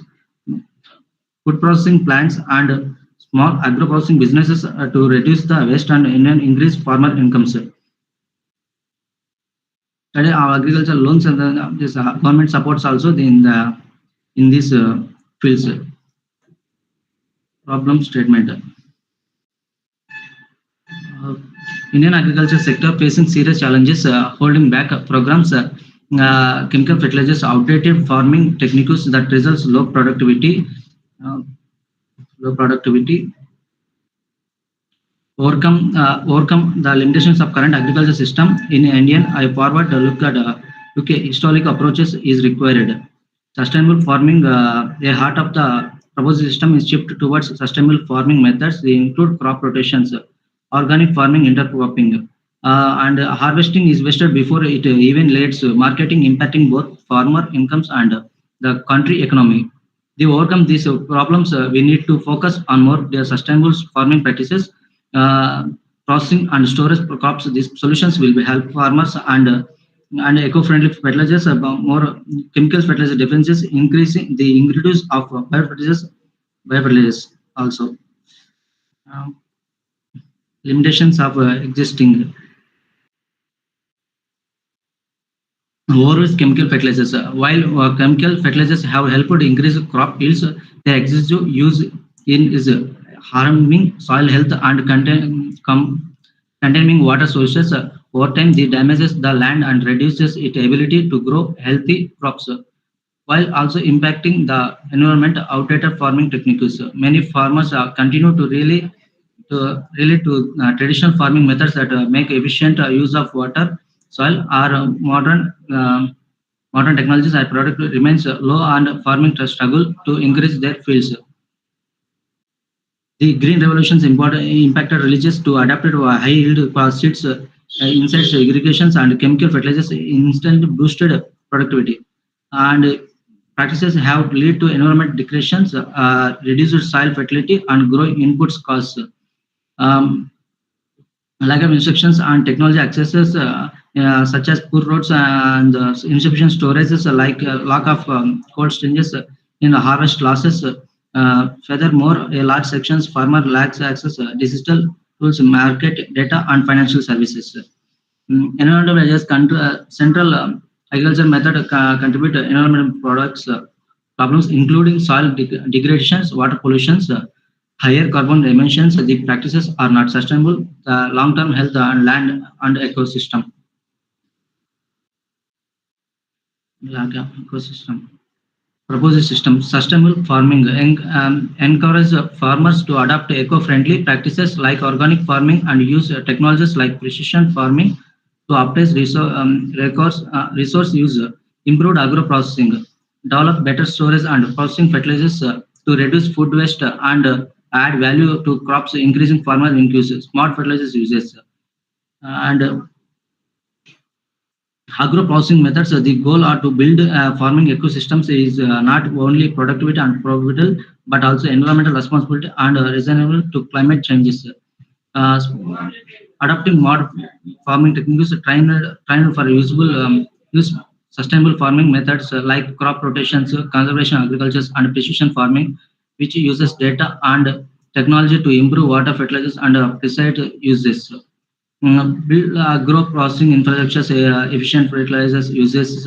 food processing plants, and small agro processing businesses to reduce the waste and increase farmer incomes. Our agriculture loans and this government supports also in these fields. Problem statement. Indian agriculture sector facing serious challenges, holding back programs, chemical fertilizers, outdated farming techniques that results low productivity, uh, low productivity. Overcome the limitations of current agriculture system in Indian. I forward look at historic approaches is required. Sustainable farming, a heart of the proposed system is shift towards sustainable farming methods. They include crop rotations, organic farming, intercropping, and harvesting is vested before it even leads to marketing, impacting both farmer incomes and the country economy. To overcome these problems, we need to focus on more sustainable farming practices, uh, processing and storage for crops. These solutions will be help farmers and eco-friendly fertilizers, more chemicals fertilizer differences, increasing the ingredients of biofertilizers also. Um, Limitations of existing overuse chemical fertilizers. While chemical fertilizers have helped increase crop yields, their excessive use in is harming soil health and containing water sources. Over time, they damages the land and reduces its ability to grow healthy crops, while also impacting the environment. Outdated farming techniques. Many farmers continue to relate to traditional farming methods that make efficient use of water, soil, or modern technologies and product remains low and farming struggle to increase their fields. The green revolutions impacted villages to adapt to high yield seeds, insects, irrigations, and chemical fertilizers instantly boosted productivity. And practices have led to environment degradation, reduced soil fertility, and growing inputs costs. Um, Lack of instructions and technology accesses, such as poor roads and insufficient storages, like lack of cold storage in the harvest losses. Furthermore, a large sections farmer lacks access digital tools, market data, and financial services. Environmental measures central agriculture method contribute to environmental products problems, including soil degradations, water pollutions, higher carbon emissions. The practices are not sustainable, long-term health and land and ecosystem. Ecosystem. Proposed system sustainable farming encourage farmers to adopt eco-friendly practices like organic farming and use technologies like precision farming to optimize resource use, improve agro processing, develop better storage and processing fertilizers to reduce food waste and add value to crops, increasing farmer income, smart fertilizers uses, and agro-processing methods. The goal are to build farming ecosystems is not only productivity and profitable, but also environmental responsibility and reasonable to climate changes. Uh, Adopting modern farming techniques trained for use sustainable farming methods like crop rotations, conservation agriculture, and precision farming, which uses data and technology to improve water fertilizers and pesticide uses. Build agro processing infrastructure, efficient fertilizers uses,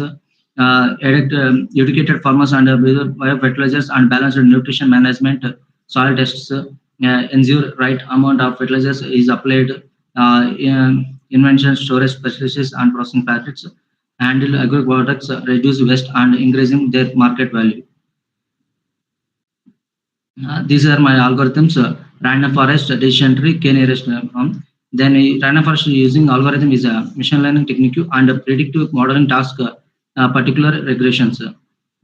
educated farmers and biofertilizers and balanced nutrition management, soil tests, ensure right amount of fertilizers is applied, invention, storage facilities, and processing packets, handle agro products, reduce waste, and increasing their market value. These are my algorithms. Random forest, decision tree, k-nearest from. Then random forest using algorithm is a machine learning technique and predictive modeling task, particular regressions.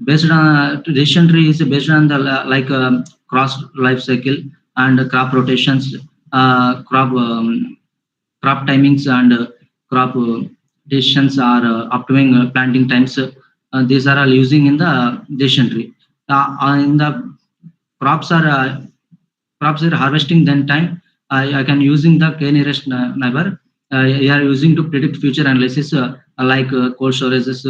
Based on decision tree is based on the cross life cycle and crop rotations, crop timings, and crop decisions are upcoming planting times. These are all using in the decision tree. In the crops are harvesting then time. I can using the k-nearest neighbor. You are using to predict future analysis, like cold storages.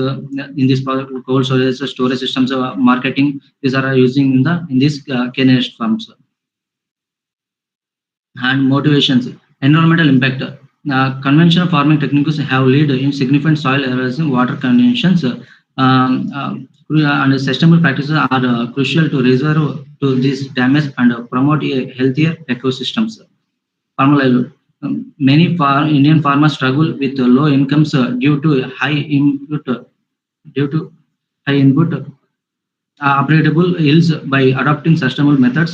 In this cold storage systems, marketing. These are using in this k-nearest farms. And motivations, environmental impact. Conventional farming techniques have led in significant soil erosion, water conditions, and sustainable practices are crucial to reserve to this damage and promote a healthier ecosystems. Farmer livelihood. Many Indian farmers struggle with low incomes due to high input upgradable yields. By adopting sustainable methods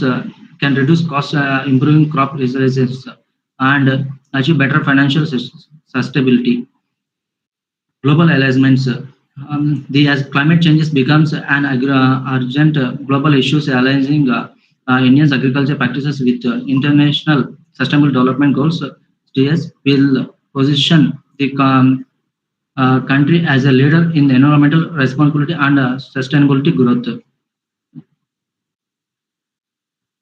can reduce costs, improving crop resilience, and achieve better financial sustainability. Global alignments. As climate changes becomes an urgent global issue, aligning India's agriculture practices with international sustainable development goals, STS will position the country as a leader in environmental responsibility and sustainability growth.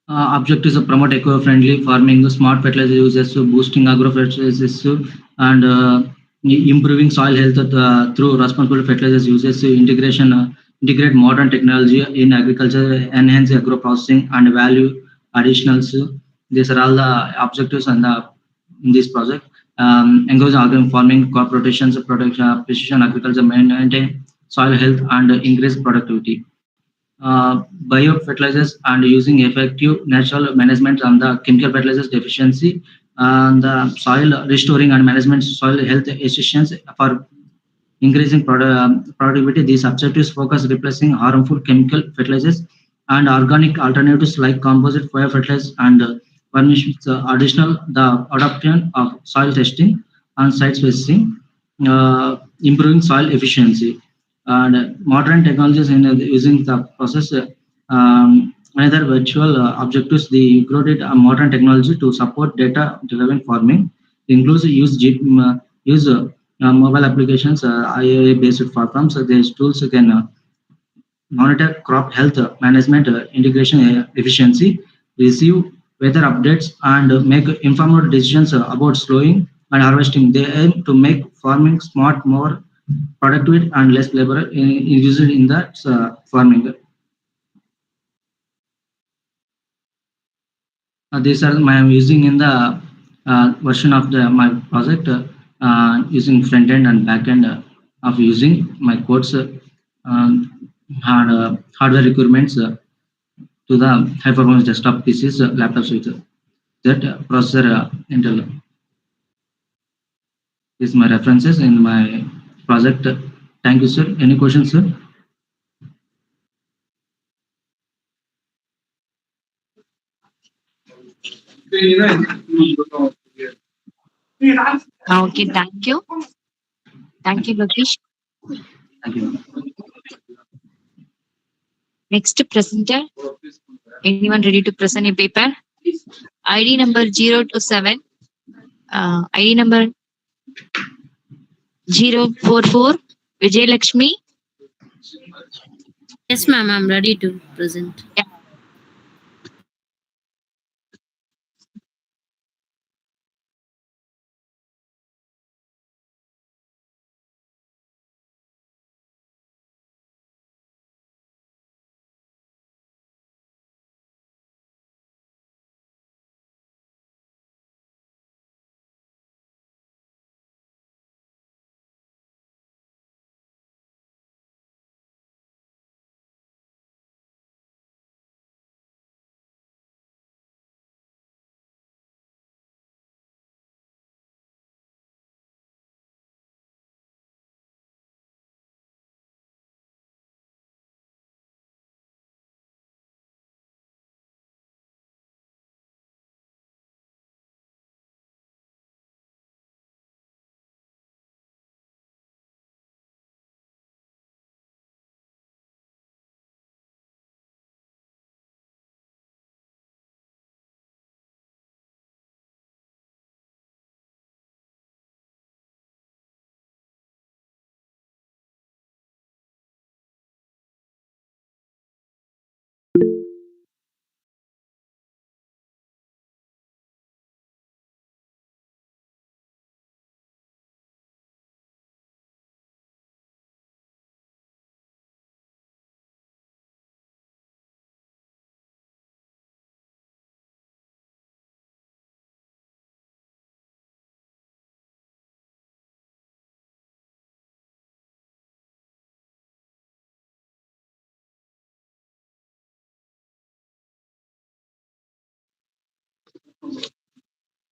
Objectives to promote eco-friendly farming, smart fertilizer uses, boosting agro-fertilizers, and improving soil health through responsible fertilizers uses, integrate modern technology in agriculture, enhance agro-processing and value additionals. These are all the objectives in this project. Encourage organic farming, crop rotations, precision agriculture, maintain soil health and increase productivity. Biofertilizers and using effective natural management on the chemical fertilizers deficiency and the soil restoring and management soil health efficiency for increasing productivity. These objectives focus replacing harmful chemical fertilizers and organic alternatives like composite biofertilizers and furnish additional the adoption of soil testing and site spacing, improving soil efficiency. And modern technologies in using the process. Another virtual objectives, the included modern technology to support data-driven farming, includes use mobile applications, IoT-based platforms. These tools can monitor crop health management, integration efficiency, receive weather updates, and make informed decisions about slowing and harvesting. They aim to make farming smart, more productive, and less labor used in the farming. These are my using in the version of the my project using front end and back end of using my codes hardware requirements to the high performance desktop PCs, laptops with that processor Intel. Is my references in my project. Thank you, sir. Any questions, sir? Okay, thank you. Thank you, Lokesh. Thank you. Next presenter. Anyone ready to present a paper? ID number 027. ID number 044. Vijay Lakshmi. Yes, ma'am, I'm ready to present. Yeah.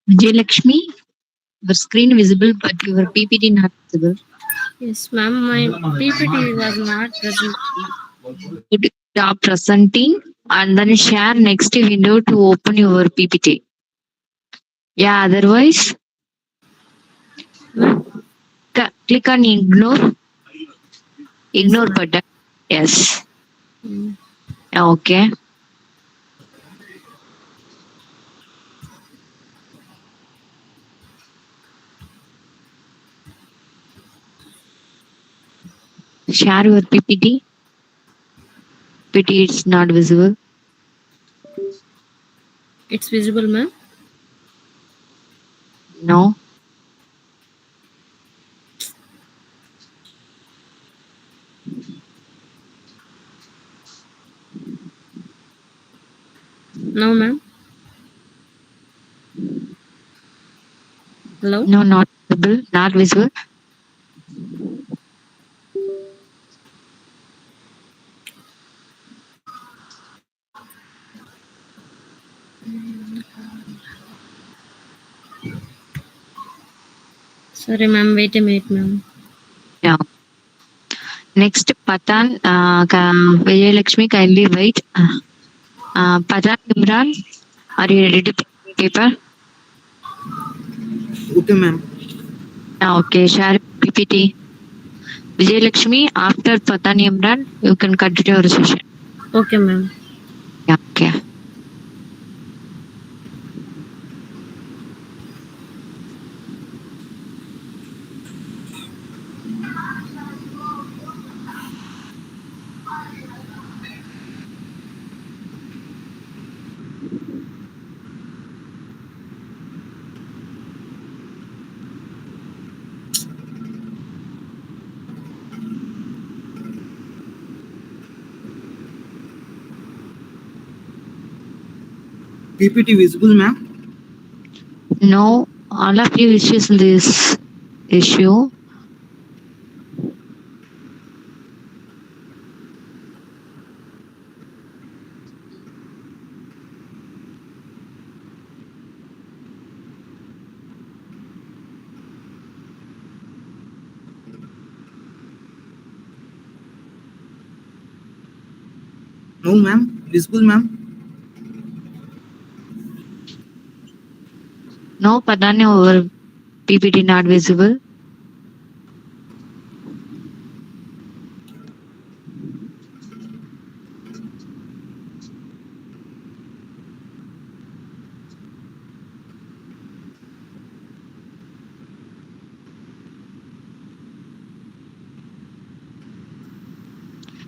Vijayalakshmi, your screen visible, but your PPT not visible. Yes, ma'am. My PPT was not present. Good job presenting, and then share next window to open your PPT. Yeah, otherwise, click on ignore button. Yes. Okay. Share your PPT. PPT is not visible. It's visible, ma'am. No. No, ma'am. Hello? No, not visible. Not visible. Sorry, ma'am. Wait a minute, ma'am. Yeah. Next, Patan, Vijayalakshmi, kindly wait. Patan Imran, are you ready to pick paper? Okay, ma'am. Okay, share PPT. Vijayalakshmi, after Patan Imran, you can continue your session. Okay, ma'am. Yeah, okay. PPT visible, ma'am? No, all of you issues this issue. No, ma'am. Visible, ma'am? No, Patan, your PPT not visible.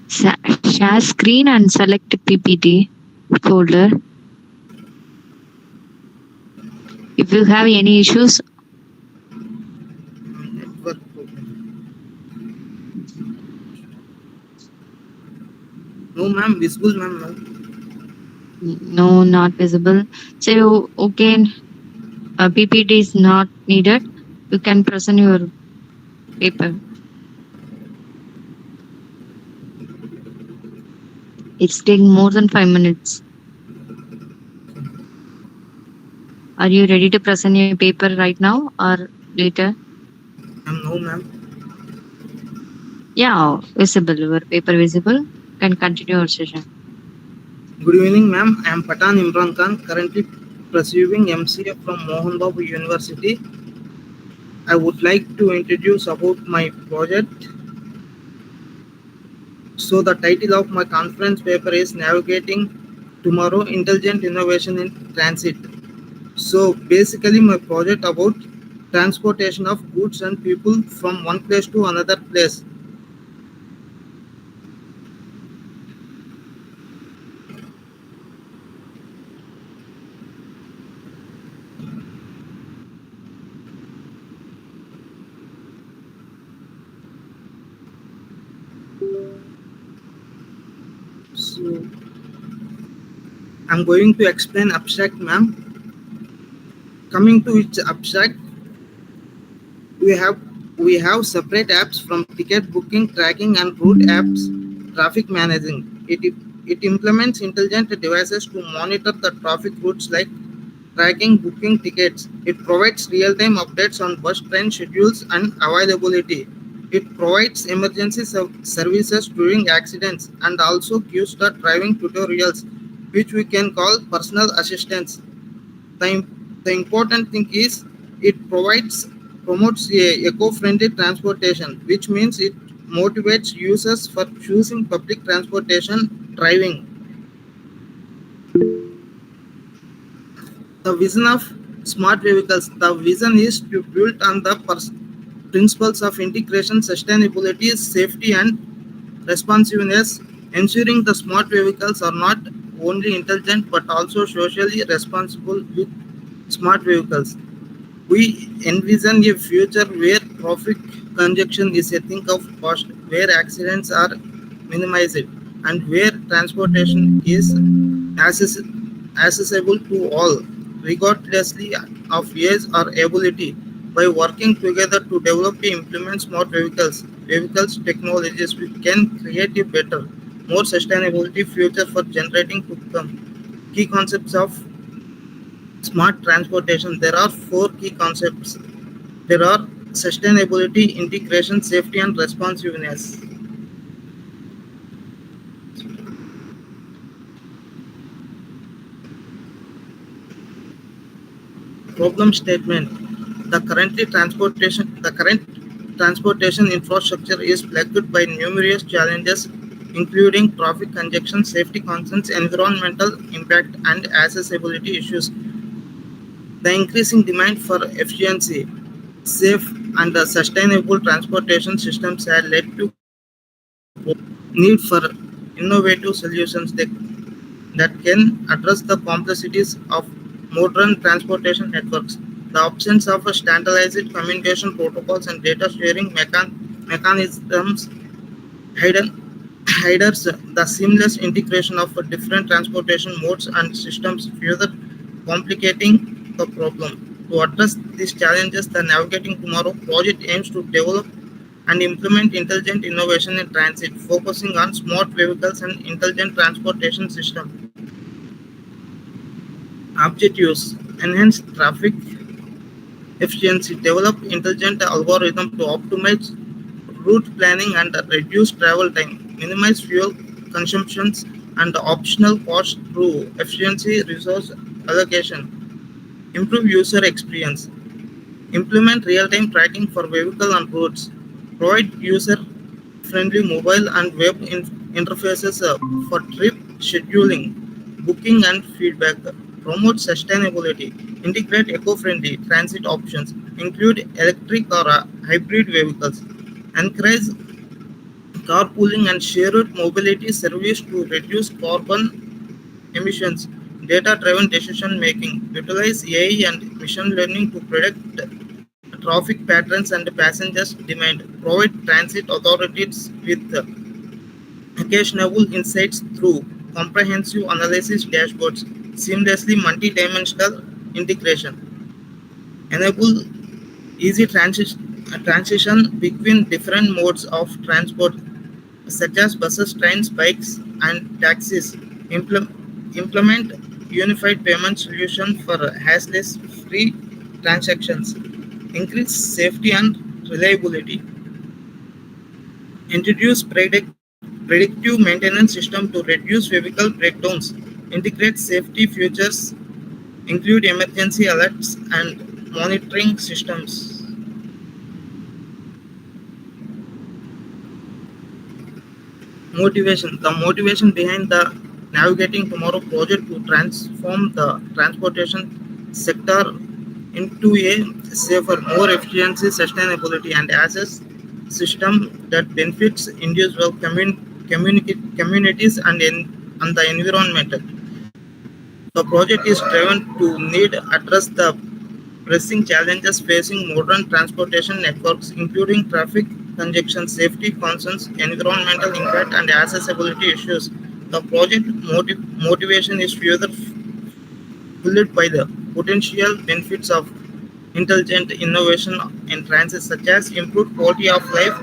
Share screen and select PPT folder. If you have any issues, Network problem. No, ma'am. Visible, ma'am. No. no, not visible. So, okay, PPT is not needed. You can present your paper. It's taking more than 5 minutes. Are you ready to present your paper right now or later? No, ma'am. Yeah, visible. Your paper visible. Can continue your session. Good evening, ma'am. I am Patan Imran Khan, currently pursuing MCA from Mohan Babu University. I would like to introduce about my project. So the title of my conference paper is Navigating Tomorrow Intelligent Innovation in Transit. So basically my project about transportation of goods and people from one place to another place. So I'm going to explain abstract, ma'am. Coming to its abstract, we have separate apps from ticket booking, tracking, and route apps, traffic managing. It implements intelligent devices to monitor the traffic routes like tracking booking tickets. It provides real-time updates on bus train schedules and availability. It provides emergency services during accidents and also gives the driving tutorials, which we can call personal assistance. The important thing is it promotes eco-friendly transportation, which means it motivates users for choosing public transportation driving. The vision of smart vehicles. The vision is to build on the principles of integration, sustainability, safety, and responsiveness, ensuring the smart vehicles are not only intelligent but also socially responsible. With smart vehicles, we envision a future where traffic congestion is a thing of past, where accidents are minimized, and where transportation is access- accessible to all, regardlessly of age or ability. By working together to develop and implement smart vehicles technologies, we can create a better, more sustainability future for generating to come. Key concepts of smart transportation. There are four key concepts. There are sustainability, integration, safety, and responsiveness. Problem statement. The current transportation infrastructure is plagued by numerous challenges, including traffic congestion, safety concerns, environmental impact, and accessibility issues. The increasing demand for efficiency, safe, and sustainable transportation systems has led to need for innovative solutions that can address the complexities of modern transportation networks. The absence of standardized communication protocols and data sharing mechanisms hidden hinders the seamless integration of different transportation modes and systems, further complicating the problem. To address these challenges, the Navigating Tomorrow project aims to develop and implement intelligent innovation in transit, focusing on smart vehicles and intelligent transportation systems. Objectives: enhance traffic efficiency, develop intelligent algorithms to optimize route planning and reduce travel time, minimize fuel consumptions and optional costs through efficiency resource allocation, improve user experience, implement real-time tracking for vehicle and routes, provide user-friendly mobile and web interfaces for trip scheduling, booking and feedback, promote sustainability, integrate eco-friendly transit options, include electric or hybrid vehicles, encourage carpooling and shared mobility service to reduce carbon emissions, data-driven decision making, utilize AI and machine learning to predict traffic patterns and passengers' demand, provide transit authorities with actionable insights through comprehensive analysis dashboards, seamlessly multi-dimensional integration, enable easy transition between different modes of transport such as buses, trains, bikes, and taxis. Implement unified payment solution for hassless free transactions. Increase safety and reliability. Introduce predictive maintenance system to reduce vehicle breakdowns. Integrate safety features, include emergency alerts and monitoring systems. Motivation. The motivation behind the Navigating Tomorrow project to transform the transportation sector into a safer, more efficiency, sustainability, and access system that benefits individual communities and the environment. The project is driven to need address the pressing challenges facing modern transportation networks, including traffic congestion, safety concerns, environmental impact, and accessibility issues. The project motivation is further fueled by the potential benefits of intelligent innovation in transit, such as improved quality of life,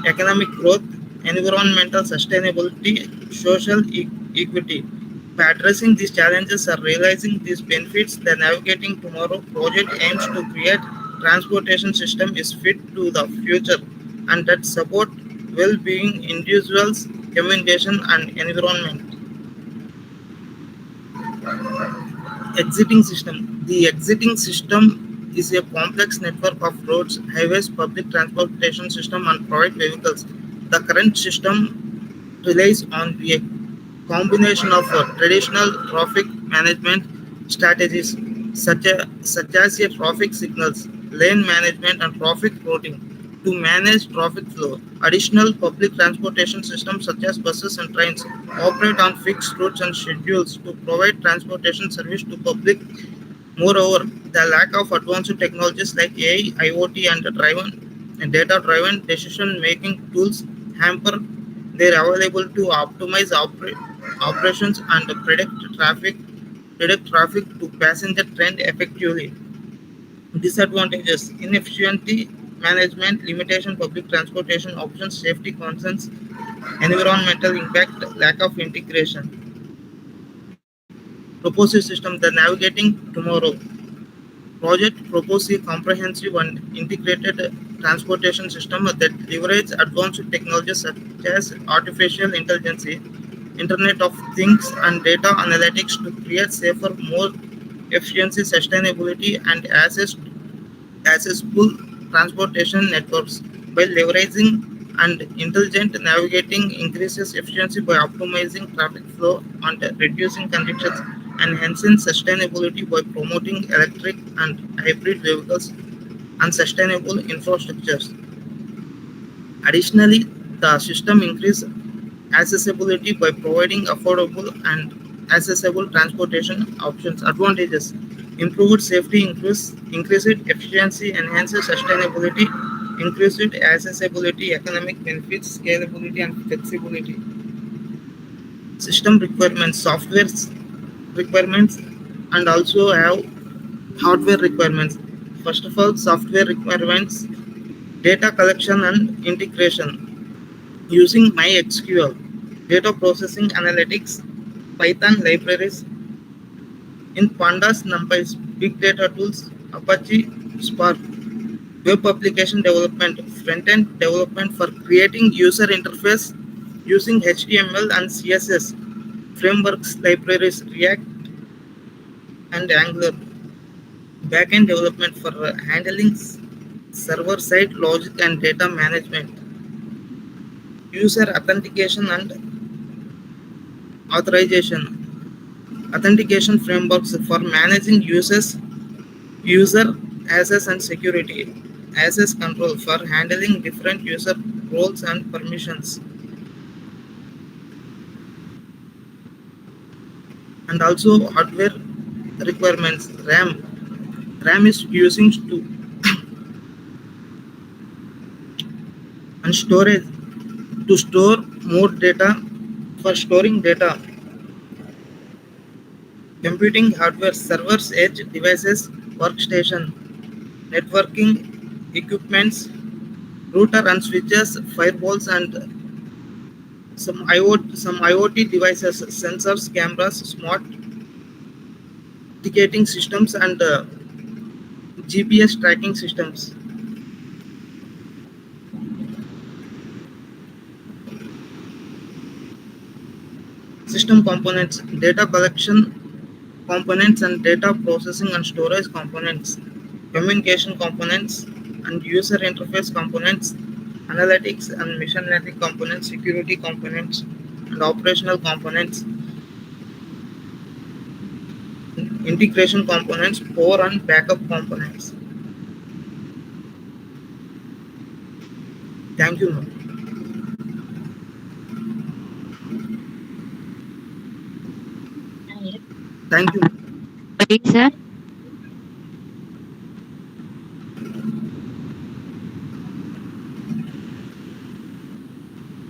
economic growth, environmental sustainability, social equity. By addressing these challenges or realizing these benefits, the Navigating Tomorrow project aims to create transportation system is fit to the future and that support well-being individuals, communication and environment. Exiting system. The exiting system is a complex network of roads, highways, public transportation system and private vehicles. The current system relies on a combination of traditional traffic management strategies such as traffic signals, lane management, and traffic routing to manage traffic flow. Additional public transportation systems such as buses and trains operate on fixed routes and schedules to provide transportation service to public. Moreover, the lack of advanced technologies like AI, IoT, and data-driven decision-making tools hamper their available to optimize operations and predict traffic to passenger trend effectively. Disadvantages: inefficiency management, limitation public transportation options, safety concerns, environmental impact, lack of integration. Proposed system: the Navigating Tomorrow project proposes a comprehensive and integrated transportation system that leverages advanced technologies such as artificial intelligence, Internet of Things, and data analytics to create safer, more efficiency, sustainability, and accessible transportation networks. By leveraging and intelligent navigating increases efficiency by optimizing traffic flow and reducing congestion, enhancing sustainability by promoting electric and hybrid vehicles and sustainable infrastructures. Additionally, the system increases accessibility by providing affordable and accessible transportation options. Advantages: improved safety, increased efficiency, enhanced sustainability, increased accessibility, economic benefits, scalability, and flexibility. System requirements, software requirements, and also have hardware requirements. First of all, software requirements: data collection and integration using MySQL, data processing analytics, Python libraries in Pandas, NumPy's big data tools, Apache Spark, web application development, front-end development for creating user interface using HTML and CSS, frameworks, libraries, React and Angular, backend development for handling server-side logic and data management, user authentication and authentication frameworks for managing user access and security, access control for handling different user roles and permissions, and also hardware requirements. RAM is using to and storage to store more data for storing data. Computing hardware, servers, edge devices, workstation, networking equipments, router and switches, firewalls, and some IoT devices, sensors, cameras, smart ticketing systems, and GPS tracking systems. System components, data collection components and data processing and storage components, communication components and user interface components, analytics and machine learning components, security components, and operational components, integration components, power and backup components. Thank you, ma'am. Thank you. Right, sir.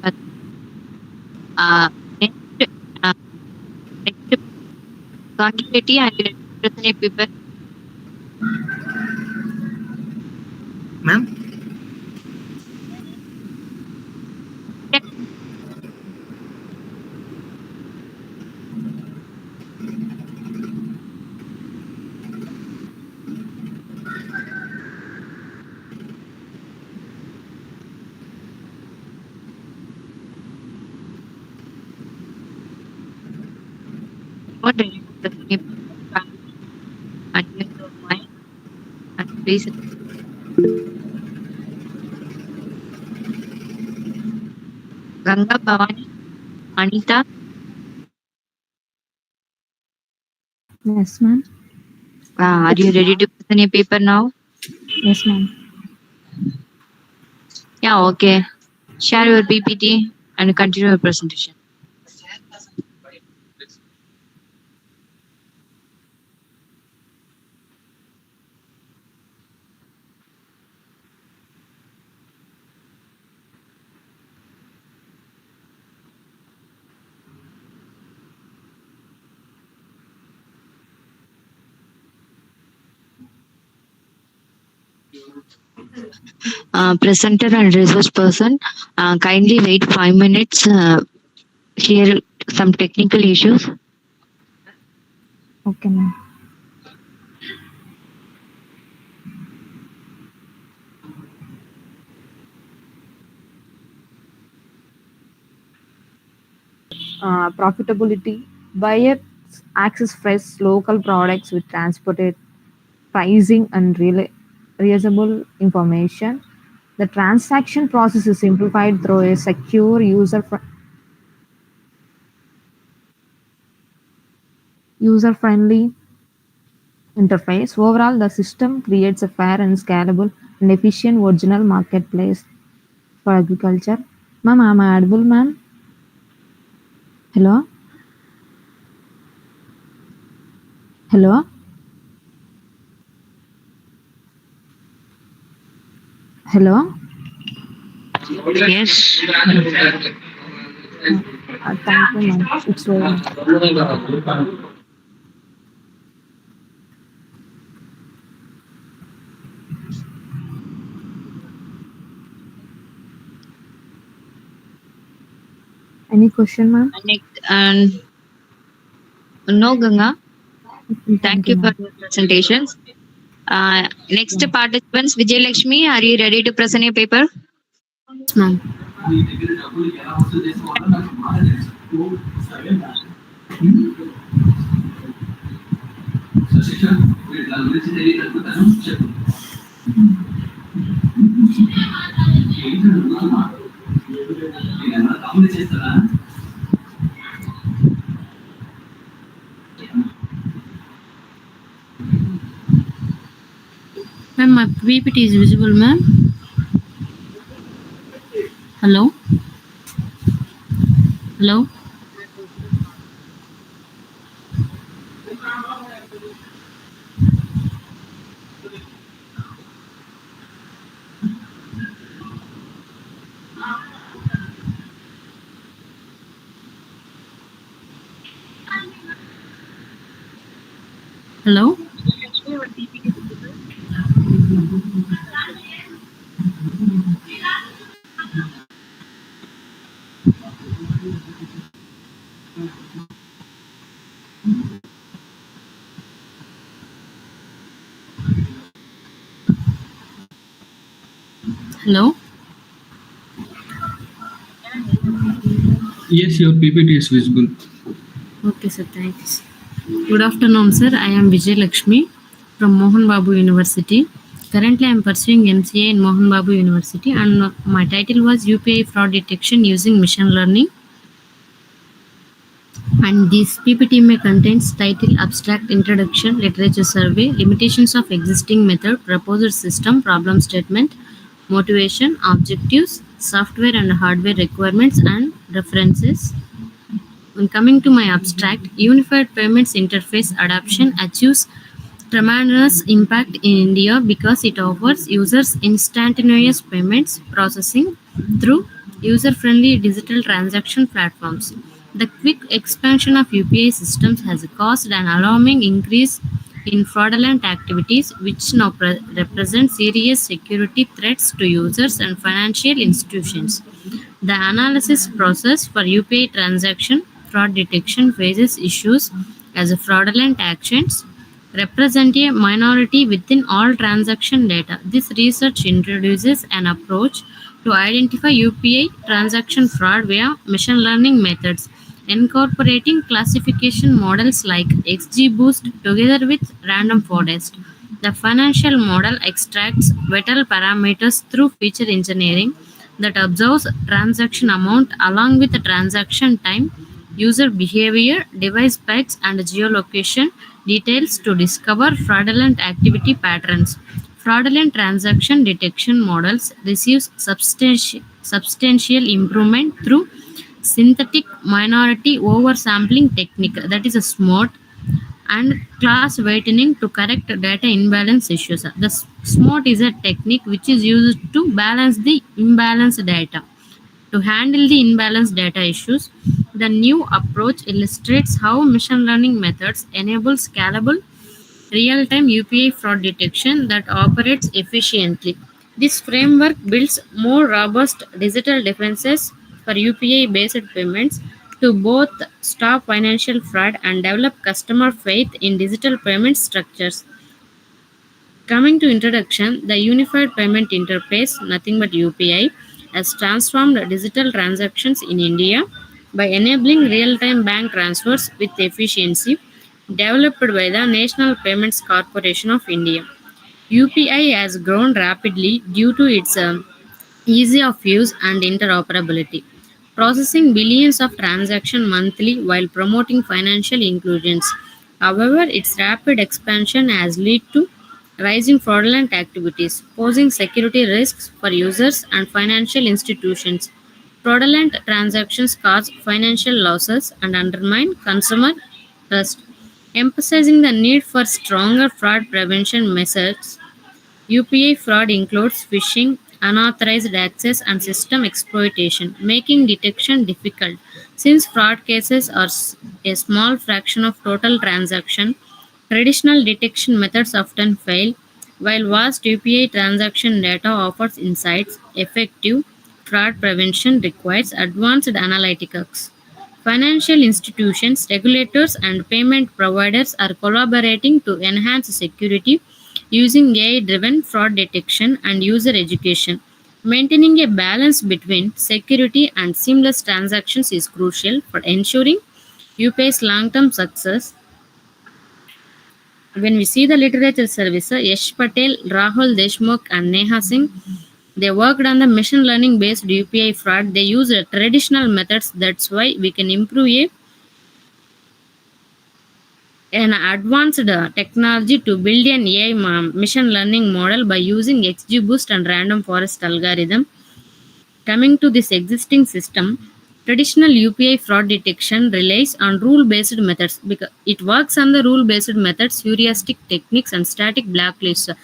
Next, uh, next continuity and representative people. Ma'am, What ready to present a paper and use your mind and please. Ganga Bhavani, Anita, Yes, ma'am. are you ready to present a paper now? Yes, ma'am. Yeah, okay. Share your PPT and continue your presentation. Presenter and resource person, kindly wait 5 minutes. Here some technical issues. Okay, ma'am. Profitability. Buyers access fresh local products with transported pricing and reusable information. The transaction process is simplified through a secure user-friendly interface. Overall, the system creates a fair and scalable and efficient original marketplace for agriculture. Ma'am, am I audible, ma'am? Hello? Hello? Hello? Yes. Thank you, ma'am. It's Rohini. Any question, ma'am? Next, and no, Ganga. Thank you for ma'am. your presentations. Next participants, Vijay Lakshmi, are you ready to present your paper? Yes, ma'am. Ma'am, my PPT is visible, ma'am. Hello? Hello? Hello? Hello? Yes, your PPT is visible. Okay, sir. Thanks. Good afternoon, sir. I am Vijay Lakshmi from Mohan Babu University. Currently, I am pursuing MCA in Mohan Babu University, and my title was UPI fraud detection using machine learning. And this PPT may contains title, abstract, introduction, literature survey, limitations of existing method, proposed system, problem statement, motivation, objectives, software and hardware requirements, and references. When coming to my abstract, Unified Payments Interface adoption achieves tremendous impact in India because it offers users instantaneous payments processing through user-friendly digital transaction platforms. The quick expansion of UPI systems has caused an alarming increase in fraudulent activities, which now represent serious security threats to users and financial institutions. The analysis process for UPI transaction fraud detection faces issues as fraudulent actions represent a minority within all transaction data. This research introduces an approach to identify UPI transaction fraud via machine learning methods. incorporating classification models like XGBoost together with random forest. The financial model extracts vital parameters through feature engineering that observes transaction amount along with the transaction time, user behavior, device specs, and geolocation details to discover fraudulent activity patterns. Fraudulent transaction detection models receive substantial improvement through synthetic minority oversampling technique, that is a SMOT, and class weighting to correct data imbalance issues. The SMOT is a technique which is used to balance the imbalanced data. To handle the imbalanced data issues, the new approach illustrates how machine learning methods enable scalable real-time UPI fraud detection that operates efficiently. This framework builds more robust digital defenses for UPI-based payments to both stop financial fraud and develop customer faith in digital payment structures. Coming to introduction, the Unified Payment Interface, nothing but UPI, has transformed digital transactions in India by enabling real-time bank transfers with efficiency developed by the National Payments Corporation of India. UPI has grown rapidly due to its ease of use and interoperability, processing billions of transactions monthly while promoting financial inclusions. However, its rapid expansion has led to rising fraudulent activities, posing security risks for users and financial institutions. Fraudulent transactions cause financial losses and undermine consumer trust. Emphasizing the need for stronger fraud prevention measures, UPI fraud includes phishing, unauthorized access, and system exploitation, making detection difficult. Since fraud cases are a small fraction of total transaction, traditional detection methods often fail. While vast UPI transaction data offers insights, effective fraud prevention requires advanced analytics. Financial institutions, regulators, and payment providers are collaborating to enhance security using AI driven fraud detection and user education. Maintaining a balance between security and seamless transactions is crucial for ensuring UPI's long term success. When we see the literature service, Yash Patel, Rahul Deshmukh, and Neha Singh, they worked on the machine learning based UPI fraud. They use traditional methods. That's why we can improve an advanced technology to build an AI machine learning model by using XGBoost and random forest algorithm. Coming to this existing system, traditional UPI fraud detection relies on rule-based methods because it works on the rule-based methods, heuristic techniques, and static blacklists,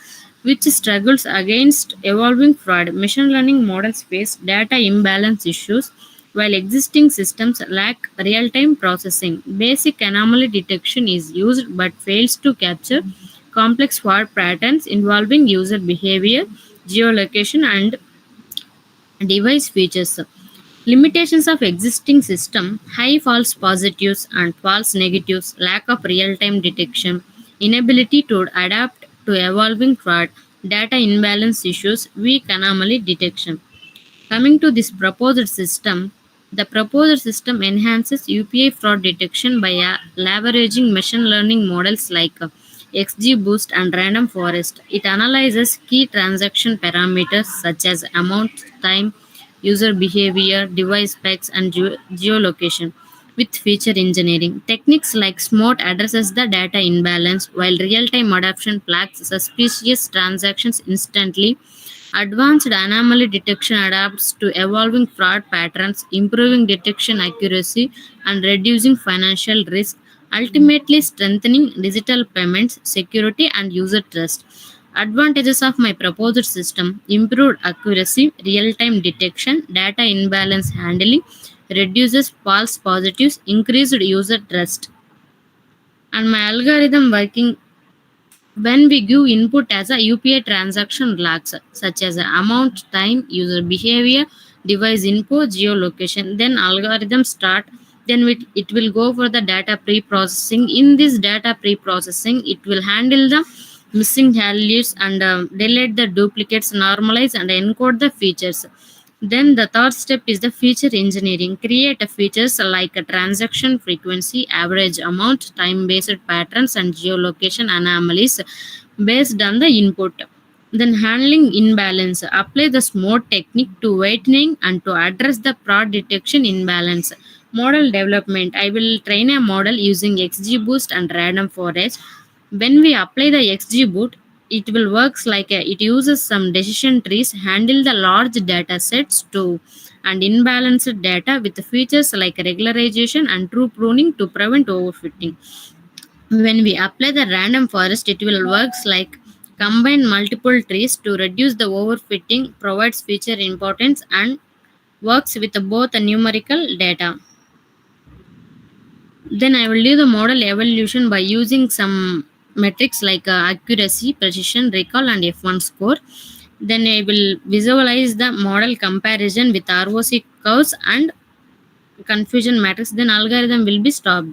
which struggles against evolving fraud. Machine learning models face data imbalance issues, while existing systems lack real-time processing. Basic anomaly detection is used but fails to capture complex fraud patterns involving user behavior, geolocation, and device features. Limitations of existing system: high false positives and false negatives, lack of real-time detection, inability to adapt to evolving fraud, data imbalance issues, weak anomaly detection. Coming to this proposed system, the proposed system enhances UPI fraud detection by leveraging machine learning models like XGBoost and Random Forest. It analyzes key transaction parameters such as amount, time, user behavior, device specs, and geolocation. With feature engineering, techniques like SMOT addresses the data imbalance, while real-time adoption flags suspicious transactions instantly. Advanced anomaly detection adapts to evolving fraud patterns, improving detection accuracy and reducing financial risk, ultimately strengthening digital payments, security, and user trust. Advantages of my proposed system: improved accuracy, real time detection, data imbalance handling, reduces false positives, increased user trust. And my algorithm working when we give input as a UPI transaction logs, such as amount, time, user behavior, device info, geolocation, then algorithm start. Then it will go for the data pre-processing. In this data pre-processing, it will handle the missing values and delete the duplicates, normalize and encode the features. Then the third step is the feature engineering. Create a features like a transaction frequency, average amount, time-based patterns, and geolocation anomalies based on the input. Then handling imbalance. Apply the SMORT technique to weighting and to address the fraud detection imbalance. Model development. I will train a model using XGBoost and random forest. When we apply the XGBoost, it will works like it uses some decision trees, handle the large data sets to and imbalanced data with features like regularization and true pruning to prevent overfitting. When we apply the random forest, it will works like combine multiple trees to reduce the overfitting, provides feature importance, and works with both the numerical data. Then I will do the model evaluation by using some metrics like accuracy, precision, recall, and F1 score. Then I will visualize the model comparison with ROC curves and confusion matrix. Then algorithm will be stopped.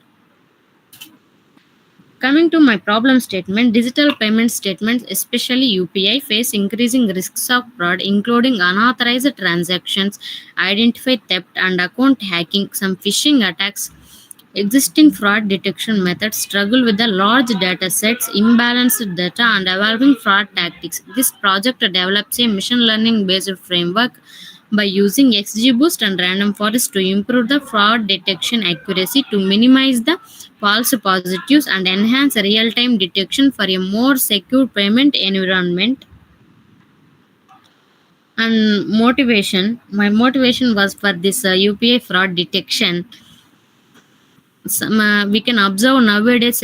Coming to my problem statement, digital payment statements, especially UPI, face increasing risks of fraud, including unauthorized transactions, identity theft, and account hacking. Some phishing attacks. Existing fraud detection methods struggle with the large data sets, imbalanced data, and evolving fraud tactics. This project develops a machine learning based framework by using XGBoost and random forest to improve the fraud detection accuracy, to minimize the false positives, and enhance real time detection for a more secure payment environment. And motivation, my motivation was for this UPI fraud detection. We can observe nowadays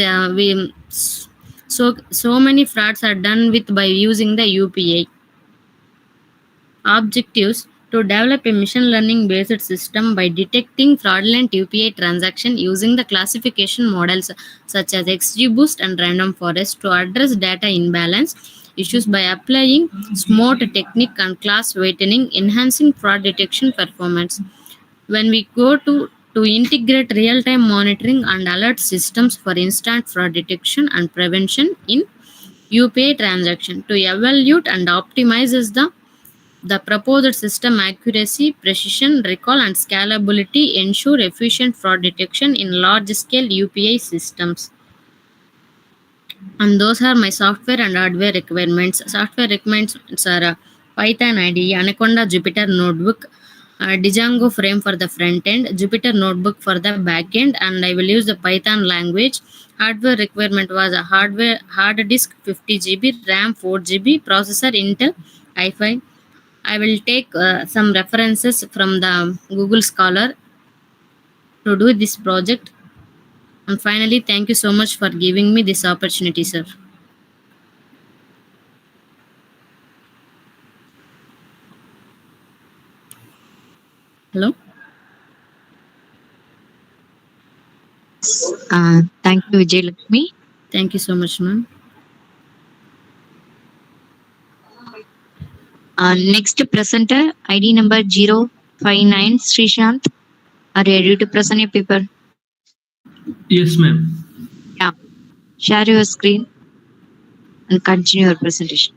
so many frauds are done with by using the UPI. Objectives: to develop a machine learning based system by detecting fraudulent UPI transaction using the classification models such as XGBoost and random forest, to address data imbalance issues by applying SMORT technique and class weighting, enhancing fraud detection performance. When we go to integrate real-time monitoring and alert systems for instant fraud detection and prevention in UPI transaction, to evaluate and optimizes the proposed system accuracy, precision, recall, and scalability, ensure efficient fraud detection in large-scale UPI systems. And those are my software and hardware requirements. Software requirements are Python IDE, Anaconda Jupyter Notebook, Django frame for the front end, Jupyter Notebook for the back end, and I will use the Python language. Hardware requirement was a hard disk 50 GB, RAM 4 GB, processor Intel i5. I will take some references from the Google Scholar to do this project. And finally, thank you so much for giving me this opportunity, sir. Hello. Thank you, Vijay Lakshmi. Thank you so much, ma'am. Next presenter, ID number 059, Srishant. Are you ready to present your paper? Yes, ma'am. Yeah. Share your screen and continue your presentation.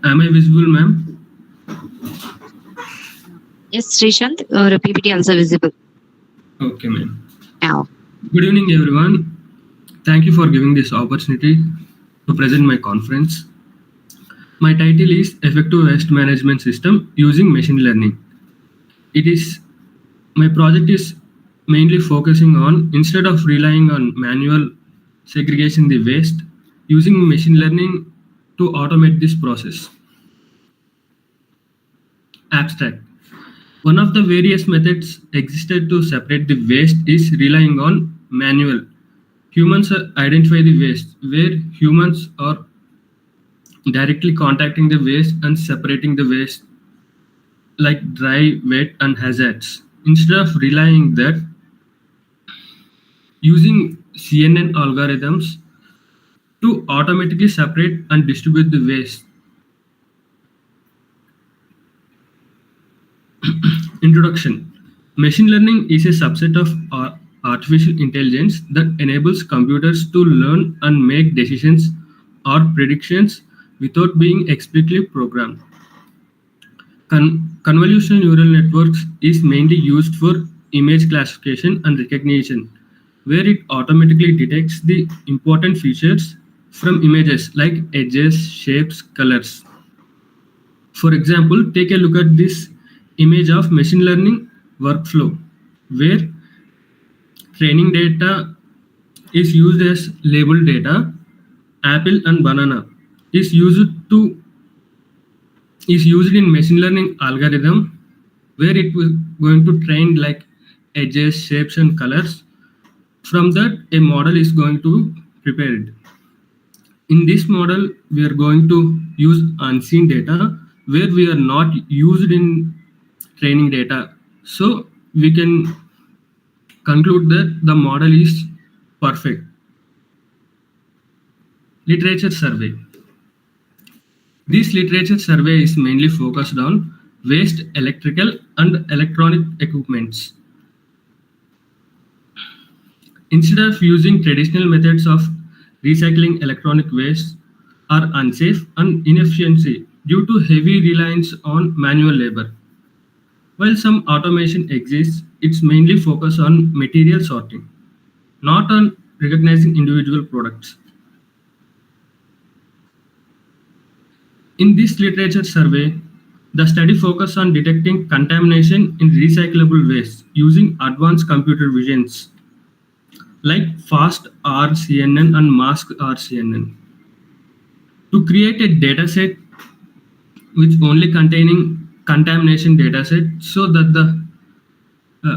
Am I visible, ma'am? Yes, Srishant, your PPT also visible. Okay, ma'am. Yeah. Good evening, everyone. Thank you for giving this opportunity to present my conference. My title is Effective Waste Management System Using Machine Learning. My project is mainly focusing on, instead of relying on manual segregation the waste, using machine learning to automate this process. Abstract. One of the various methods existed to separate the waste is relying on manual. Humans identify the waste, where humans are directly contacting the waste and separating the waste like dry, wet, and hazards. Instead of relying that, using CNN algorithms, to automatically separate and distribute the waste. Introduction. Machine learning is a subset of artificial intelligence that enables computers to learn and make decisions or predictions without being explicitly programmed. Convolutional neural networks is mainly used for image classification and recognition, where it automatically detects the important features from images like edges, shapes, colors. For example, take a look at this image of machine learning workflow, where training data is used as labeled data. Apple and banana is used to is used in machine learning algorithm, where it was going to train like edges, shapes, and colors. From that, a model is going to prepared. In this model, we are going to use unseen data where we are not used in training data. So we can conclude that the model is perfect. Literature survey. This literature survey is mainly focused on waste electrical and electronic equipments. Instead of using traditional methods of recycling, electronic waste are unsafe and inefficient due to heavy reliance on manual labor. While some automation exists, it's mainly focused on material sorting, not on recognizing individual products. In this literature survey, the study focused on detecting contamination in recyclable waste using advanced computer visions like fast RCNN and mask RCNN to create a dataset which only containing contamination dataset so that the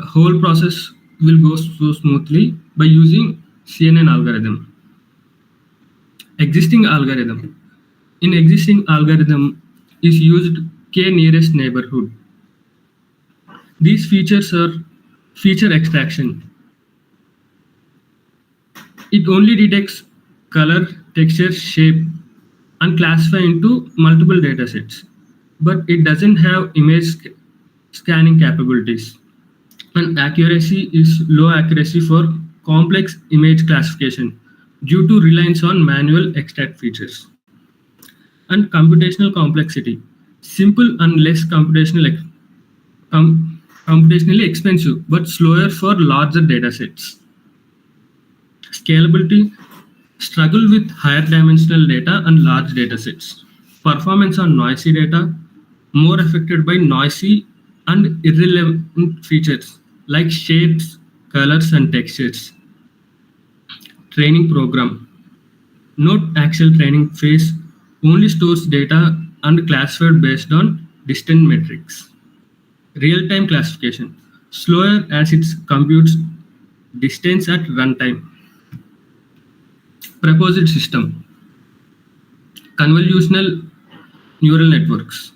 whole process will go so smoothly by using CNN algorithm. Existing algorithm. In existing algorithm is used k nearest neighborhood. These features are feature extraction. It only detects color, texture, shape, and classify into multiple datasets, but it doesn't have image scanning capabilities. And accuracy is low accuracy for complex image classification due to reliance on manual extract features. And computational complexity. Simple and less computationally expensive, but slower for larger datasets. Scalability struggle with higher dimensional data and large datasets. Performance on noisy data, more affected by noisy and irrelevant features like shapes, colors, and textures. Training program. Not actual training phase, only stores data and classified based on distant metrics. Real-time classification. Slower as it computes distance at runtime. Proposed system. Convolutional neural networks.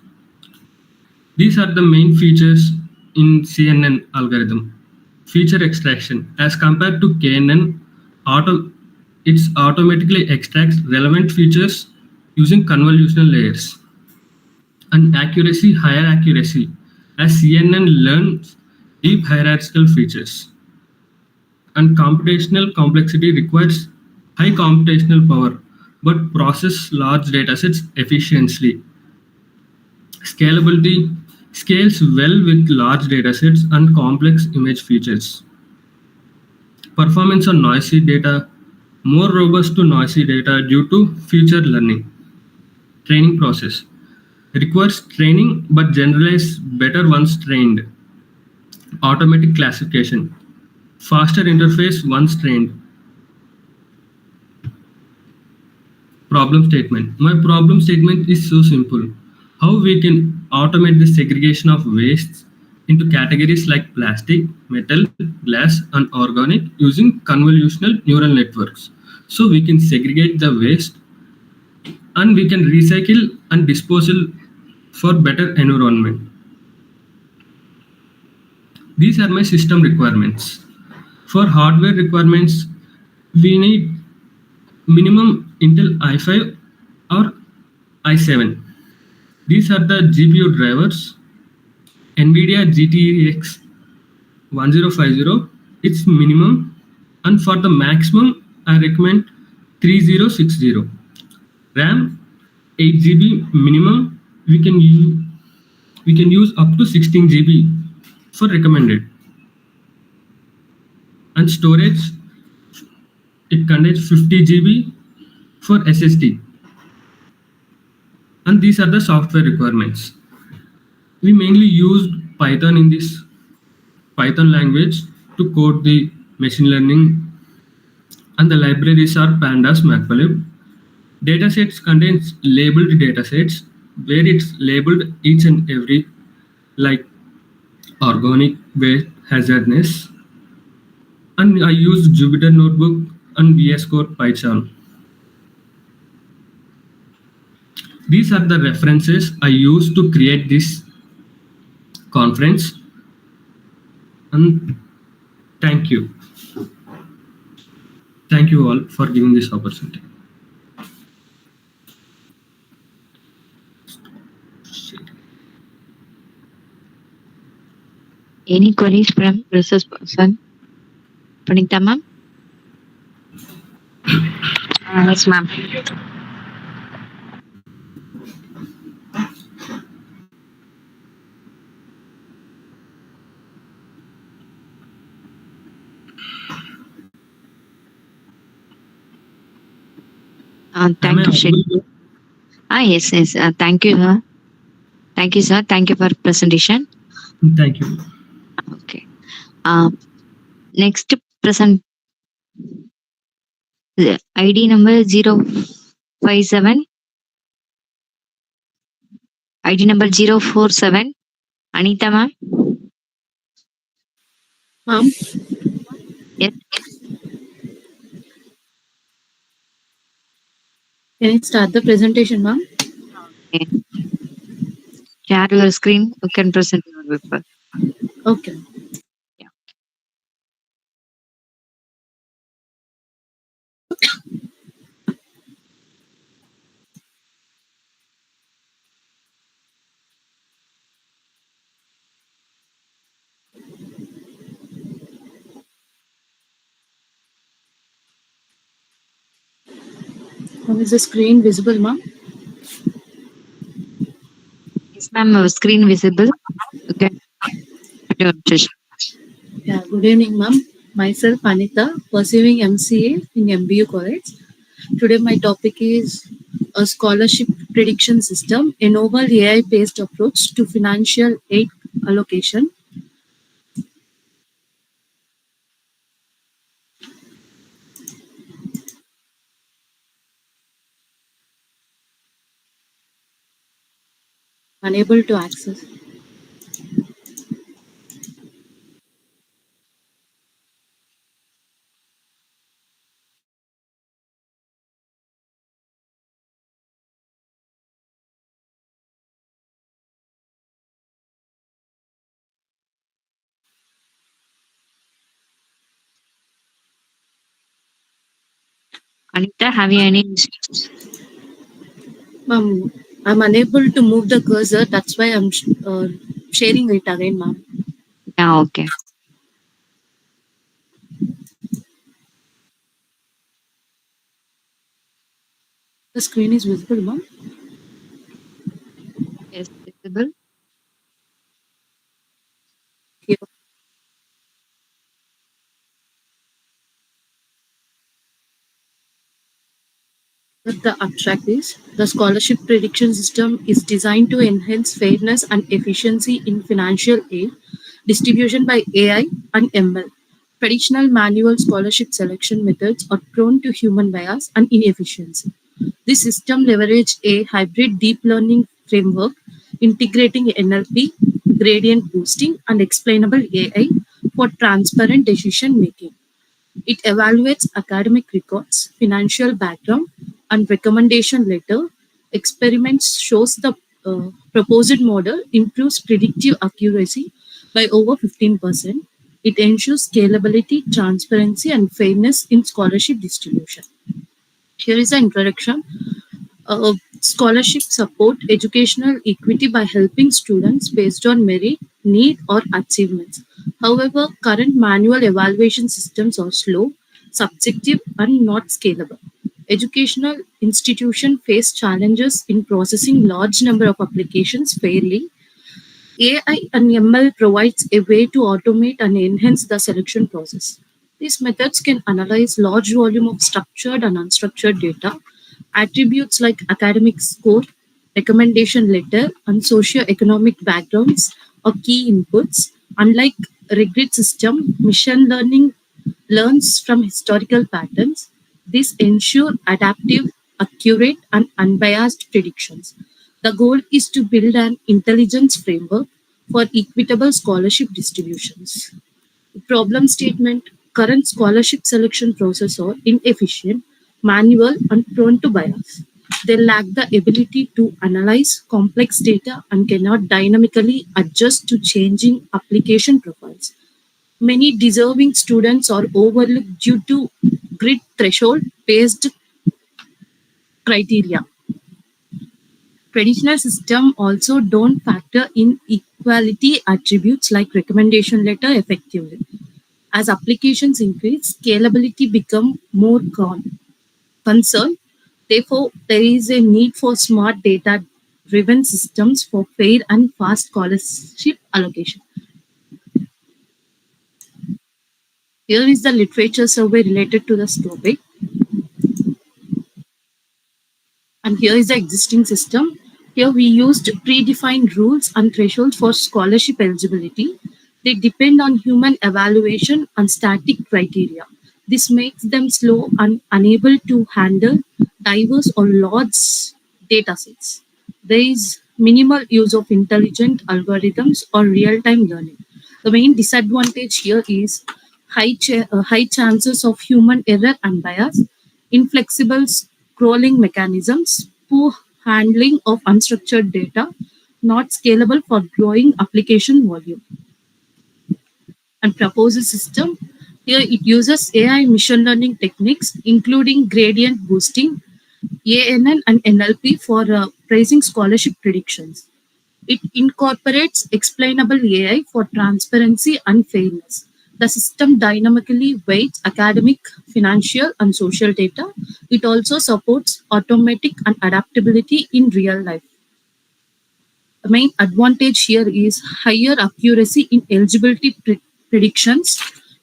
These are the main features in CNN algorithm. Feature extraction. As compared to KNN, it automatically extracts relevant features using convolutional layers. And accuracy, higher accuracy, as CNN learns deep hierarchical features. And computational complexity requires high computational power, but process large datasets efficiently. Scalability scales well with large datasets and complex image features. Performance on noisy data, more robust to noisy data due to feature learning. Training process requires training but generalize better once trained. Automatic classification, faster interface once trained. Problem statement. My problem statement is so simple. How we can automate the segregation of wastes into categories like plastic, metal, glass, and organic using convolutional neural networks. So we can segregate the waste and we can recycle and disposal for better environment. These are my system requirements. For hardware requirements, we need minimum Intel i5 or i7. These are the GPU drivers. NVIDIA GTX 1050, it's minimum, and for the maximum I recommend 3060. RAM 8 GB minimum. We can use up to 16 GB for recommended. And storage, it contains 50 GB for SSD. And these are the software requirements. We mainly used Python in this Python language to code the machine learning, and the libraries are pandas, matplotlib. Datasets contains labeled datasets where it's labeled each and every, like organic waste hazardness. And I use Jupyter Notebook and VS Code Python. These are the references I use to create this conference. And thank you. Thank you all for giving this opportunity. Any queries from resource person? Pranita ma'am? Yes, ma'am. Thank you, Shri. Yes. Thank you, sir. Thank you, sir. Thank you for presentation. Thank you. Okay. Next present ID number 057. ID number 047. Anita ma'am. Ma'am, Yes. can I start the presentation, ma'am? Okay. Share your screen. You can present your paper. Okay. Is the screen visible, ma'am? Yes, ma'am. Your screen visible. You can put your session. Yeah, good evening, ma'am. Myself, Anita, pursuing MCA in MBU College. Today, my topic is a scholarship prediction system, a novel AI-based approach to financial aid allocation. Unable to access. Anita, have you any issues? Ma'am, I'm unable to move the cursor. That's why I'm sharing it again, ma'am. Yeah, okay. The screen is visible, ma'am. Yes, visible. Here. The abstract is the scholarship prediction system is designed to enhance fairness and efficiency in financial aid distribution by AI and ML. Traditional manual scholarship selection methods are prone to human bias and inefficiency. This system leverages a hybrid deep learning framework integrating NLP, gradient boosting, and explainable AI for transparent decision making. It evaluates academic records, financial background, and recommendation letter. Experiments shows the proposed model improves predictive accuracy by over 15%. It ensures scalability, transparency, and fairness in scholarship distribution. Here is the introduction. Scholarship support educational equity by helping students based on merit, need, or achievements. However, current manual evaluation systems are slow, subjective, and not scalable. Educational institutions face challenges in processing large number of applications fairly. AI and ML provides a way to automate and enhance the selection process. These methods can analyze large volume of structured and unstructured data. Attributes like academic score, recommendation letter, and socio-economic backgrounds are key inputs. Unlike regret system, machine learning learns from historical patterns. This ensure adaptive, accurate, and unbiased predictions. The goal is to build an intelligence framework for equitable scholarship distributions. Problem statement: current scholarship selection process are inefficient, manual, and prone to bias. They lack the ability to analyze complex data and cannot dynamically adjust to changing application profiles. Many deserving students are overlooked due to grid threshold based criteria. Traditional system also don't factor in equality attributes like recommendation letter effectively. As applications increase, scalability become more concern. Therefore, there is a need for smart data-driven systems for fair and fast scholarship allocation. Here is the literature survey related to this topic. And here is the existing system. Here we used predefined rules and thresholds for scholarship eligibility. They depend on human evaluation and static criteria. This makes them slow and unable to handle diverse or large data sets. There is minimal use of intelligent algorithms or real-time learning. The main disadvantage here is high chances of human error and bias, inflexible scrolling mechanisms, poor handling of unstructured data, not scalable for growing application volume. And proposed system, here it uses AI machine learning techniques, including gradient boosting, ANN and NLP for pricing scholarship predictions. It incorporates explainable AI for transparency and fairness. The system dynamically weights academic, financial, and social data. It also supports automatic and adaptability in real life. The main advantage here is higher accuracy in eligibility predictions,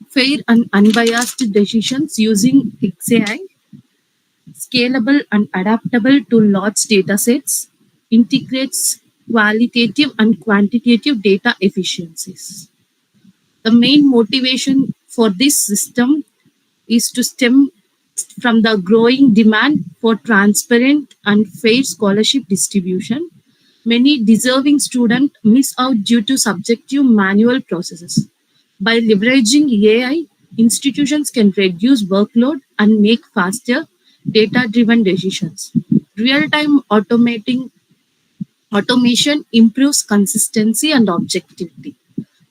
fair and unbiased decisions using XAI, scalable and adaptable to large data sets, integrates qualitative and quantitative data efficiencies. The main motivation for this system is to stem from the growing demand for transparent and fair scholarship distribution. Many deserving students miss out due to subjective manual processes. By leveraging AI, institutions can reduce workload and make faster, data-driven decisions. Real-time automation improves consistency and objectivity.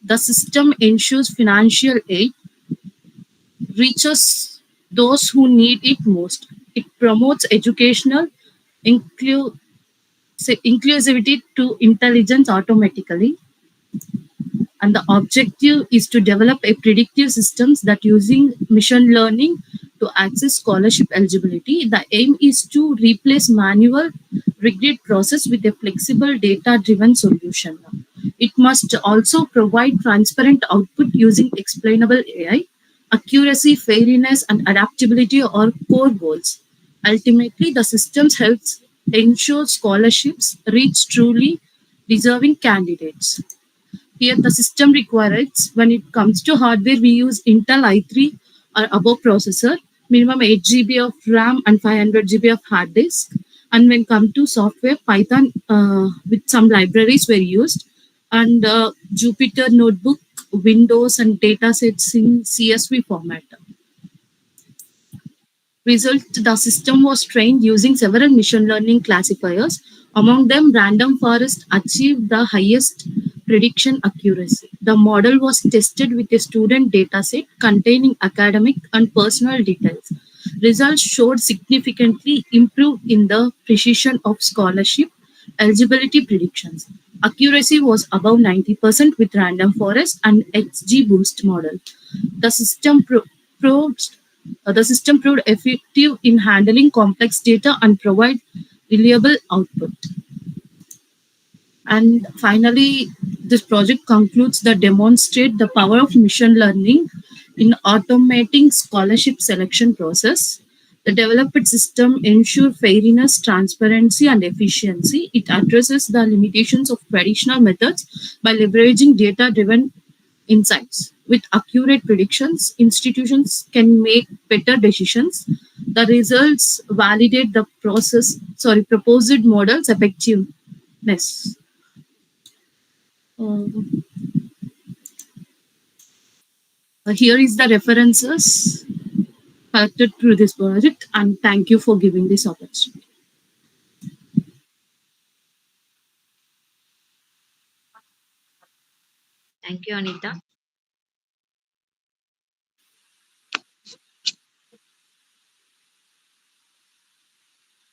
The system ensures financial aid reaches those who need it most. It promotes educational inclusivity to intelligence automatically. And the objective is to develop a predictive systems that using machine learning to access scholarship eligibility. The aim is to replace manual rigid process with a flexible data-driven solution. It must also provide transparent output using explainable AI. Accuracy, fairness, and adaptability are core goals. Ultimately, the systems helps ensure scholarships reach truly deserving candidates. Here, the system requires, when it comes to hardware, we use Intel i3 or above processor, minimum 8 GB of RAM and 500 GB of hard disk. And when come to software, Python with some libraries were used, and Jupyter Notebook, Windows, and datasets in CSV format. Result, the system was trained using several machine learning classifiers. Among them, random forest achieved the highest prediction accuracy. The model was tested with a student dataset containing academic and personal details. Results showed significantly improved in the precision of scholarship eligibility predictions. Accuracy was above 90% with random forest and XGBoost model. The system proved effective in handling complex data and provide reliable output. And finally, this project concludes that demonstrate the power of machine learning in automating scholarship selection process. The developed system ensure fairness, transparency, and efficiency. It addresses the limitations of traditional methods by leveraging data-driven insights. With accurate predictions, institutions can make better decisions. The results validate the proposed model's effectiveness. Here is the references collected through this project, and thank you for giving this opportunity. Thank you, Anita.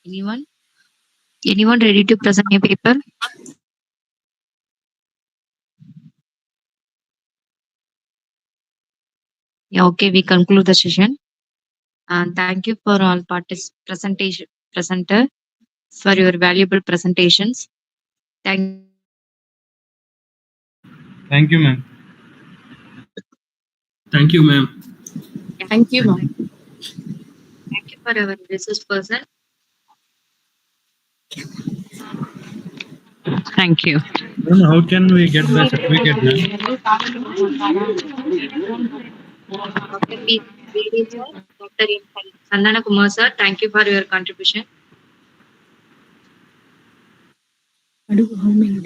Anyone? Anyone ready to present a paper? Yeah, okay, we conclude the session. And thank you for all presenter for your valuable presentations. Thank you, ma'am. Thank you, ma'am. Thank you, ma'am. Thank you for our resource person. Thank you. Then how can we get the certificate, ma'am? Dr.P.Xavier sir, Dr.M.Santhanakumar sir, thank you for your contribution. How many